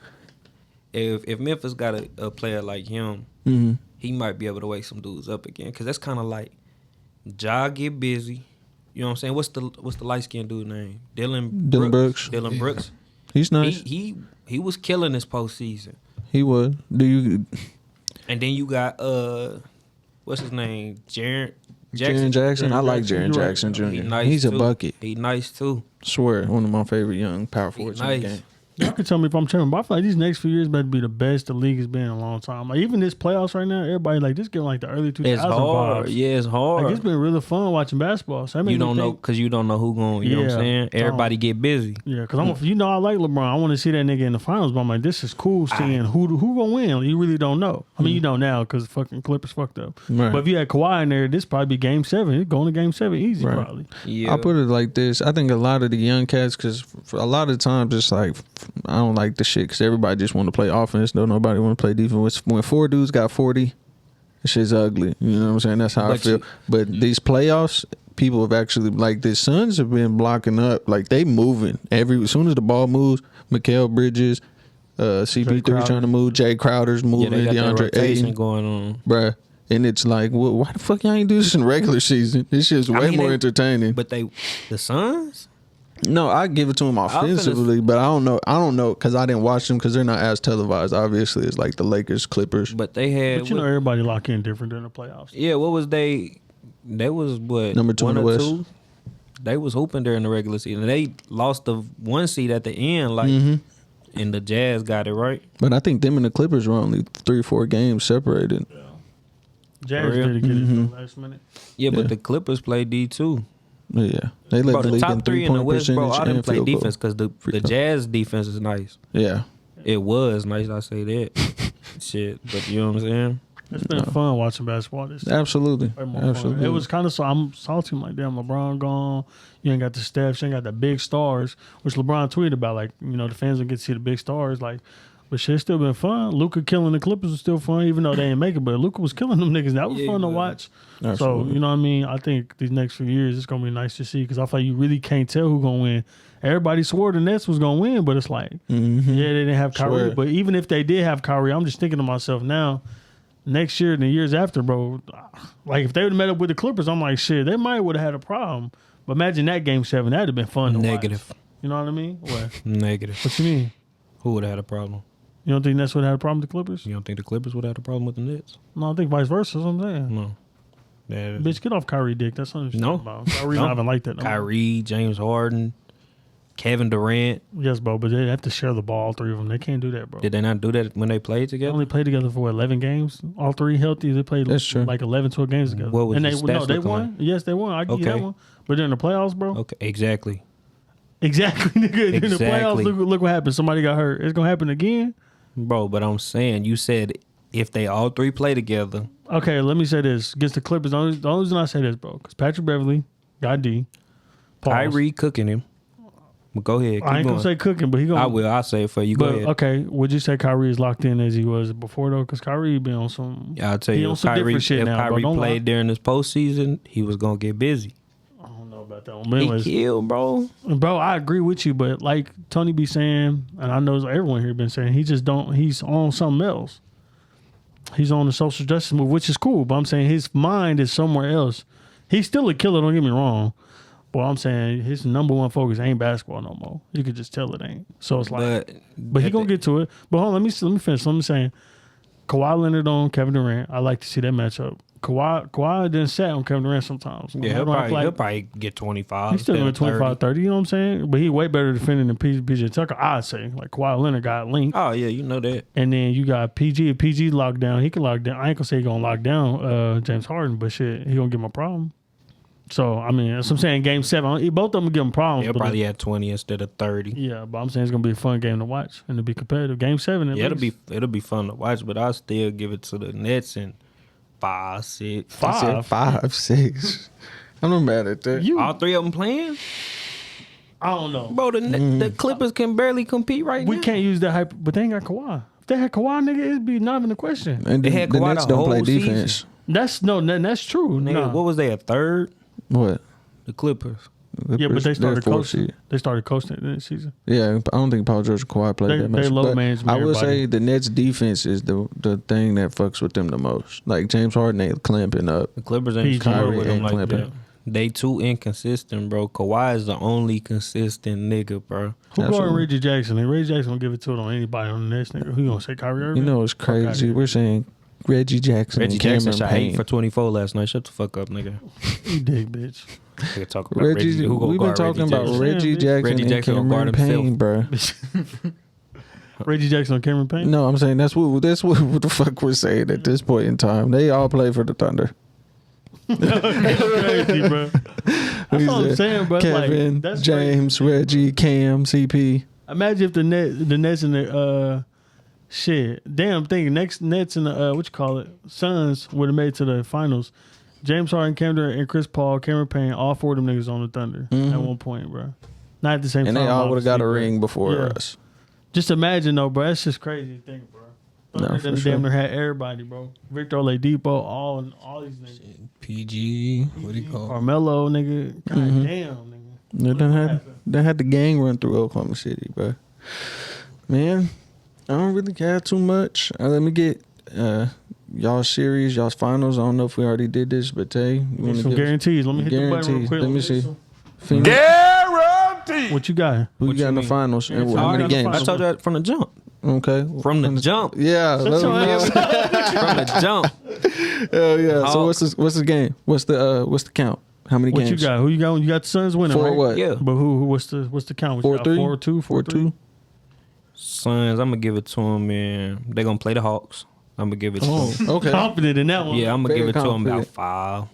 If Memphis got a player like him, Mhm. he might be able to wake some dudes up again. Cause that's kind of like Ja get busy. You know what I'm saying? What's the light skinned dude name? Dylan Brooks. Dylan Brooks. He's nice. He was killing this postseason. He was. And then you got what's his name? Jaren Jackson? I like Jaren Jackson Jr. He's a bucket. He nice too. Swear, one of my favorite young power forwards in the Nice. game. Y'all can tell me if I'm tripping, but I feel like these next few years better be the best the league has been in a long time. Like even this playoffs right now, everybody like this getting like the early 2000s It's hard. vibes. Yeah, it's hard. Like it's been really fun watching basketball. So that made You me don't know think- because you don't know who going. You know what I'm saying? Everybody get busy. Yeah, because I like LeBron. I want to see that nigga in the finals, but I'm like, this is cool seeing who gonna win. You really don't know. I mean, you don't now because fucking Clippers fucked up. Right. But if you had Kawhi in there, this probably be Game 7. It's going to Game 7 easy Right. probably. Yeah. I'll put it like this. I think a lot of the young cats, because a lot of times it's like, I don't like the shit because everybody just want to play offense. Don't nobody want to play defense. When four dudes got 40, that shit's ugly. You know what I'm saying? That's how I feel. But these playoffs, people have actually, like the Suns have been blocking up. Like they moving. As soon as the ball moves, Mikal Bridges, CP3 trying to move, Jay Crowder's moving, they got that DeAndre rotation Ayton. going on. Bruh. And it's like, well, why the fuck y'all ain't do this in regular season? This shit's way more entertaining. But the Suns? No, I give it to them offensively, but I don't know because I didn't watch them because they're not as televised. Obviously, it's like the Lakers, Clippers. But they had. But you know, everybody lock in different during the playoffs. Yeah, what was they? They was what Number 2 in the or West. 2? They was hooping during the regular season. They lost the 1 seed at the end, like, and the Jazz got it right. But I think them and the Clippers were only 3 or 4 games separated. Jazz did get it in the last minute. Yeah, but the Clippers played D too. Yeah, they led Bro, the the league in top 3 in the 3-point West, bro. percentage I didn't and play field goal. defense because the Free throw. Jazz defense is nice. Yeah, It was nice. I say that. Shit, but you know what I'm saying? It's been fun watching basketball this season. absolutely, Way more fun. absolutely. It was kind of so I'm salty. I'm like, damn, LeBron gone. You ain't got the Steph. You ain't got the big stars, which LeBron tweeted about. Like, you know, the fans don't get to see the big stars. Like, but shit still been fun. Luka killing the Clippers was still fun, even though they didn't make it. But Luka was killing them niggas. That was fun to watch. Absolutely. So, you know what I mean? I think these next few years it's gonna be nice to see because I feel like you really can't tell who's gonna win. Everybody swore the Nets was gonna win, but it's like, yeah, they didn't have Kyrie. Swear. But even if they did have Kyrie, I'm just thinking to myself now, next year and the years after, bro, like if they would have met up with the Clippers, I'm like, shit, they might would have had a problem. But imagine that Game 7, that'd have been fun to Negative. watch. You know what I mean? What? Negative. What you mean? Who would have had a problem? You don't think Nets would have had a problem with the Clippers? You don't think the Clippers would have had a problem with the Nets? No, I think vice versa. That's what I'm saying. No. That- Bitch, get off Kyrie dick. That's something No. about. Kyrie No. not even like that. No more. Kyrie, James Harden, Kevin Durant. Yes, bro, but they have to share the ball, all 3 of them. They can't do that, bro. Did they not do that when they played They together? only played together for 11 games. All 3 healthy. They played That's true. like 11, 12 games together. What was and the they stats they looking won. like? Yes, they won. I give you that Okay. one. But during the playoffs, bro, Okay, exactly. Exactly, nigga. In the playoffs, Exactly. look what happened. Somebody got hurt. It's gonna happen again. Bro, but I'm saying, you said if they all three play together, Okay, let me say this against the Clippers. The only reason I say this, bro, because Patrick Beverly got D. Pause. Kyrie cooking him. But go ahead. Keep I ain't going. gonna say cooking, but he gonna. I will. I'll say it for you. Go But ahead. okay, would you say Kyrie is locked in as he was before though? Because Kyrie been on some. I'll tell he you, on if some Kyrie, different shit if now, bro. Kyrie Don't lie. played during this postseason, he was going to get busy. I don't know about that one. But He anyways, killed, bro. bro, I agree with you, but like Tony be saying, and I know everyone here been saying, he just don't. He's on something else. He's on the social justice move, which is cool. But I'm saying his mind is somewhere else. He's still a killer. Don't get me wrong. But I'm saying his number one focus ain't basketball no more. You could just tell it ain't. So it's like, but he gonna get to it. But hold on, let me finish. Let me saying, Kawhi Leonard on Kevin Durant. I like to see that matchup. Kawhi didn't sat on Kevin Durant sometimes. Yeah, he'll probably get 25. He's still doing 25, 30, you know what I'm saying? But he way better defending than PJ Tucker, I'd say. Like Kawhi Leonard got linked. Oh, yeah, you know that. And then you got PG. If PG locked down, he can lock down. I ain't gonna say he gonna lock down James Harden, but shit, he gonna give him a problem. So, I mean, that's what I'm saying. Game 7, both of them give him problems. He'll but probably have 20 instead of 30. yeah, but I'm saying it's gonna be a fun game to watch and to be competitive. Game 7, at Yeah, least. it'll be fun to watch, but I'll still give it to the Nets in 5, 6. I said 5, 6. I'm not mad at that. All three of them playing? I don't know. Bro, the Clippers can barely compete right We now. can't use that hype, but they ain't got Kawhi. If they had Kawhi, nigga, it'd be not even a question. And They the, had the Kawhi Nets the don't play whole defense. That's true. Nigga, Nah. what was they, a third? What? The Clippers. Yeah, but they They're started fourth coasting. seed. They started coasting this season. Yeah, I don't think Paul George and Kawhi played They- that much. they low but manage I would everybody. say the Nets defense is the thing that fucks with them the most. Like James Harden ain't clamping up. The Clippers ain't PG. scoring with Kyrie them ain't like clamping. that. They too inconsistent, bro. Kawhi is the only consistent nigga, bro. Who guarding Absolutely. Reggie Jackson? And Reggie Jackson gonna give it to it on anybody on the next nigga. Who you gonna say Kyrie Irving? You know it's Fuck outta crazy. here. We're saying Reggie Jackson Reggie and Jackson Cameron shot 8 Payne. for 24 last night. Shut the fuck up, nigga. You dig, bitch. We can talk about Reggie, Who gonna we've been guard talking Reggie about Jackson? Reggie Jackson. Jackson Reggie and Jackson gonna Cameron guard Payne, bro. Reggie Jackson on Cameron Payne? No, I'm saying that's what the fuck we're saying at this point in time. They all play for the Thunder. That's crazy, bro. That's what I'm saying, bro. Kevin, Like, that's James, Reggie, Cam, CP. Imagine if the Nets and the shit. Damn, I'm thinking Nets and the what you call it, Suns would have made it to the finals. James Harden, Cam Durant, and Chris Paul, Cameron Payne, all 4 of them niggas on the Thunder at one point, bro. Not at the same And time. they all would have got a obviously, ring before Yeah. us. Just imagine though, bro. That's just crazy to think, bro. No, Thunder for done sure. damn near had everybody, bro. Victor Oladipo, all these niggas. PG, what do you call it? Carmelo, nigga. God Mm-hmm. damn, nigga. They had the gang run through Oklahoma City, bro. Man, I don't really care too much. Let me get y'all series, y'all's finals. I don't know if we already did this, but Tay, you Get want to some give guarantees. Let me hit the button real guarantees? quick. Let me get see. some- Phoenix, Guaranteed. What you got? who What you got you in the mean? finals? And Yeah, how I many got the games? I finals. told you that from the jump. Okay. From the jump. Yeah. Shut let your me know. ass From the jump. Hell yeah. So Hawks. what's the game? What's the count? How many What games? you got? Who you got? You got the Suns winning, 4 right? what? Yeah. But who? What's the count? What you got? 4-3? 4-2, 4-3? 4-2. Suns, I'm going to give it to them, man. They're going to play the Hawks. I'm going to give it to Oh, them. Okay. confident in that one. Yeah, I'm going to Very give it to them about confident. 5.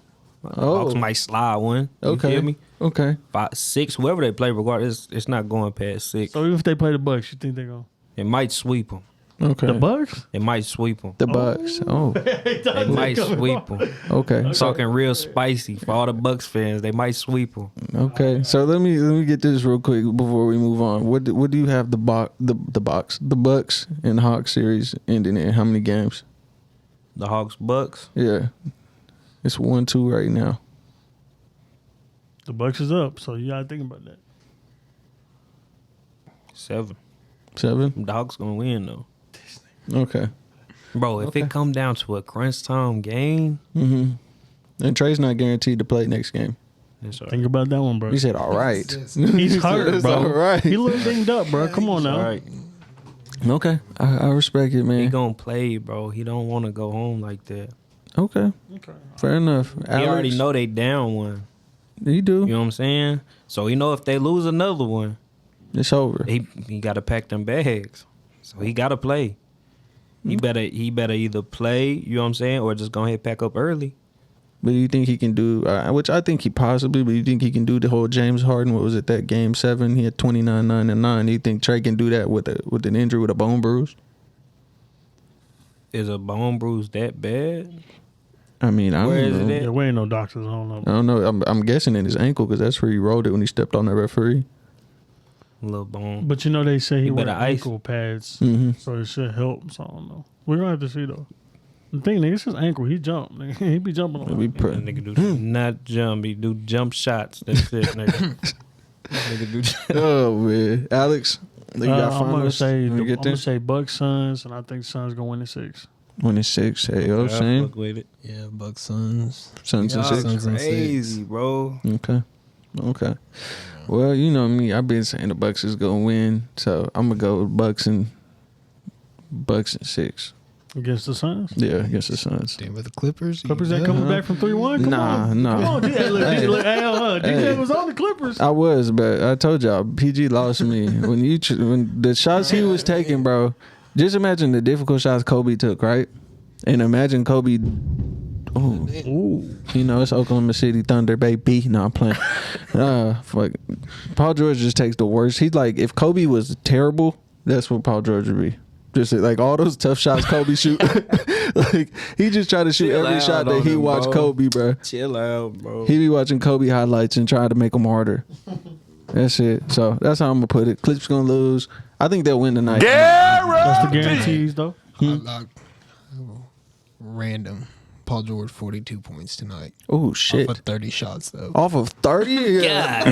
Oh. Hawks might slide one. You Okay. feel me? Okay. 5, 6, whoever they play, regardless, it's not going past 6. So even if they play the Bucks, you think they go? It might sweep them. Okay. The Bucks? It might sweep them. The Bucks. Oh. It might sweep them. Okay. Talking real spicy for all the Bucks fans. They might sweep them. Okay. So let me get this real quick before we move on. What do you have the Bucks and Hawks series ending in? How many games? The Hawks, Bucks. Yeah. It's 1-2 right now. The Bucks is up, so you gotta think about that. 7. 7. The Hawks going to win, though. Okay. Bro, if it come down to a crunch time game, Mm-hmm. And Trey's not guaranteed to play next game. it's all Think about that one, bro. He said, "All right." He's hurt, It's bro. all right. He a little dinged up, bro. Come on now. right. Okay. I respect it, He man. going to play, bro. He don't want to go home like that. Okay. Fair enough. He already know they down one. He do. You know what I'm saying? So he know if they lose another one, It's over. he got to pack them bags. So he got to play. He better either play, you know what I'm saying, or just go ahead and pack up early. But you think he can do, which I think he possibly, but you think he can do the whole James Harden, what was it, that game 7? He had 29, 9, and 9. You think Trey can do that with an injury, with a bone bruise? Is a bone bruise that bad? I mean, I Where is don't know. it Yeah, we ain't no doctors. I don't know. I don't know. I'm guessing in his ankle because that's where he rolled it when he stepped on the referee. Little bone. But you know they say he You wear better ice. ankle pads, Mm-hmm. so it should help. So I don't know. We're gonna have to see though. The thing, nigga, it's his ankle. He jumped. Nigga. He be jumping on. We it. That nigga do not jump. He do jump shots. That's it, nigga. Nigga do. Oh man, Alex, you got I'm gonna finals? say You get there? Bucks Suns, and I think Suns gonna win in 6. When it's 6, hey, yo, I same. fuck with it. Yeah, Bucks Suns. Suns and Y'all 6. Suns and crazy, 6. bro. Okay. Well, you know me. I've been saying the Bucks is gonna win, so I'm gonna go with Bucks and 6. Against the Suns. Yeah, against the Suns. Damn, with the Clippers. Clippers ain't coming back from 3-1. Come Nah, on. nah. Come on, DJ. Look, Hey. DJ, look, DJ Hey. was on the Clippers. I was, but I told y'all, PG lost me when when the shots he was taking, bro. Just imagine the difficult shots Kobe took, right? And imagine Kobe. Ooh, you know it's Oklahoma City Thunder, baby. No, I'm playing. Fuck. Paul George just takes the worst. He's like, if Kobe was terrible, that's what Paul George would be. Just like all those tough shots Kobe shoot. Like he just try to shoot Chill every out shot that on he him, watched bro. Kobe, bro. Chill out, bro. He be watching Kobe highlights and trying to make them harder. That's it. So that's how I'm gonna put it. Clips gonna lose. I think they'll win tonight. That's the Guaranteed. guarantees, though. Random. Paul George 42 points tonight. Oh shit! Off of 30 shots though. Off of 30? Yeah.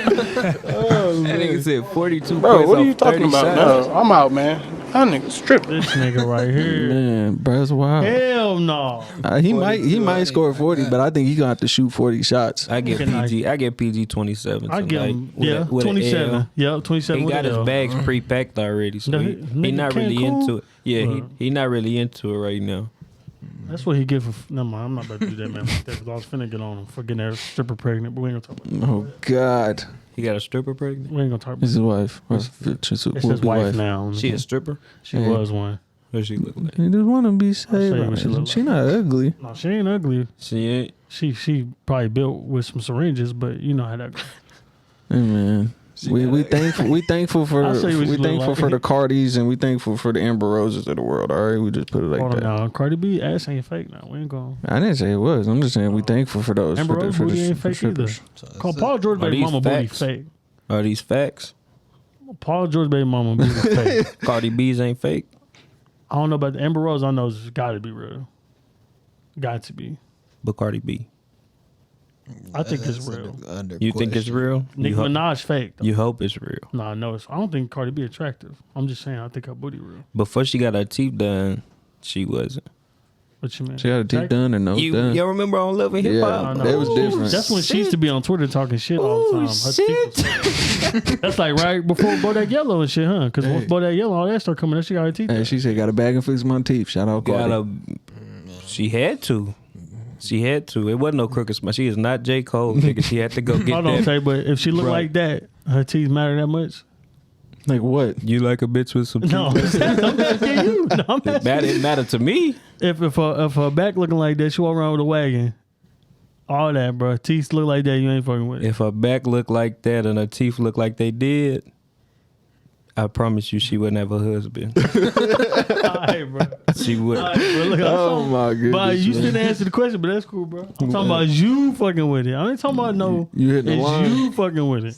That nigga said 42 Bro, points what are off you talking 30 about? shots. No, I'm out, man. That nigga's tripping. This nigga right here. Man, bro, that's wild. Hell no. He might score 40, but I think he gonna have to shoot 40 shots. I get Can I- PG 27 I tonight. give him, with yeah, a- with a 27. L. Yep, 27 He with got a his L. bags pre-packed already, so No, he nigga not really Cancun? into it. Yeah, Bro. he not really into it right now. That's what he get for. Never mind, I'm not about to do that, man. Like that, 'cause I was finna get on him for getting that stripper pregnant, but we ain't gonna talk about Oh God, He got a stripper pregnant? We ain't gonna talk about his wife. It's his wife now. She a stripper? She Hey. was one. What does she look like? He just want to be I'll saved. show you what she look She like. not ugly. No, she ain't ugly. She ain't. She probably built with some syringes, but you know how that goes. Hey man, we thankful for I'll show you what we she look thankful like. for the Cardis and we thankful for the Amber Roses of the world. All right, we just put it like Hold on that. now, Cardi B ass ain't fake now. We ain't going. I didn't say it was. I'm just saying we thankful for those. Amber for the- Rose for the- booty ain't for fake either. strippers. So Call Paul George Are baby these mama booty facts? fake. Are these facts? Paul George baby mama booty fake. Cardi B's ain't fake? I don't know about the Amber Rose. I know it's got to be real. Got to be. But Cardi B. I think it's That's real. under You think it's question. real? Nicki You, Minaj fake. Though. you hope it's real. No, I know it's. I don't think Cardi B attractive. I'm just saying I think her booty real. Before she got her teeth done, she wasn't. What you mean? She had her teeth Attractive? done and nose You done. remember on Love and Hip Yeah, Hop? I know. that was different. That's when she used to be on Twitter talking shit all the time. Her teeth was- That's like right before Bodak Yellow and shit, huh? Because once Bodak Yellow, all that started coming, out, she got her teeth. Hey, done. she said got a bag and fix my teeth. Shout out Got Cardi. a, she had to. She had to. It wasn't no crooked smile. She is not J. Cole, nigga. She had to go get Hold on, that. say, but if she looked Right. like that, her teeth matter that much? Like what? You like a bitch with some teeth? No, I'm asking you. No, I'm asking It mattered to me. if her back looking like that, she walk around with a wagon. All that, bro. Teeth look like that, you ain't fucking with it. If her back looked like that and her teeth looked like they did, I promise you she wouldn't have a husband. All right, bro. She would. All right, bro. Look, Oh my goodness. but you man. still didn't answer the question, but that's cool, bro. I'm talking about you fucking with it. I ain't talking about no. You hitting the It's line. you fucking with it.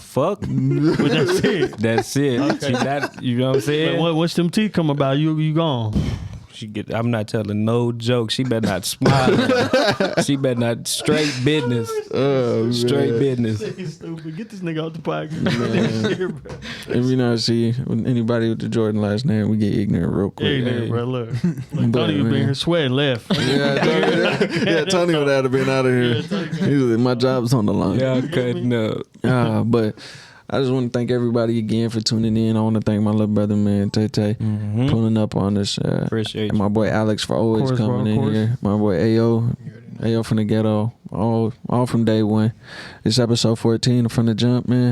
Fuck. But that's it. That's it. She not, you know what I'm But saying? once them teeth come about, you gone. She get. I'm not telling no joke. She better not smile. She better not straight business. Oh, Straight man. business. Stupid. Get this nigga out the podcast. Shit, bro. If you not see when anybody with the Jordan last name, we get ignorant real quick. Hey, nigga, Hey. bro. Look, But, Tony was man. being here sweating left. Yeah, Tony would have been out of here. He was like, my job's on the line. Y'all cutting up. But I just want to thank everybody again for tuning in. I want to thank my little brother, man, Tay Tay, pulling up on us. Appreciate And my boy Alex for always Of course, bro, coming of in here. My boy Ayo from the ghetto, all from day one. This episode 14 from the jump, man.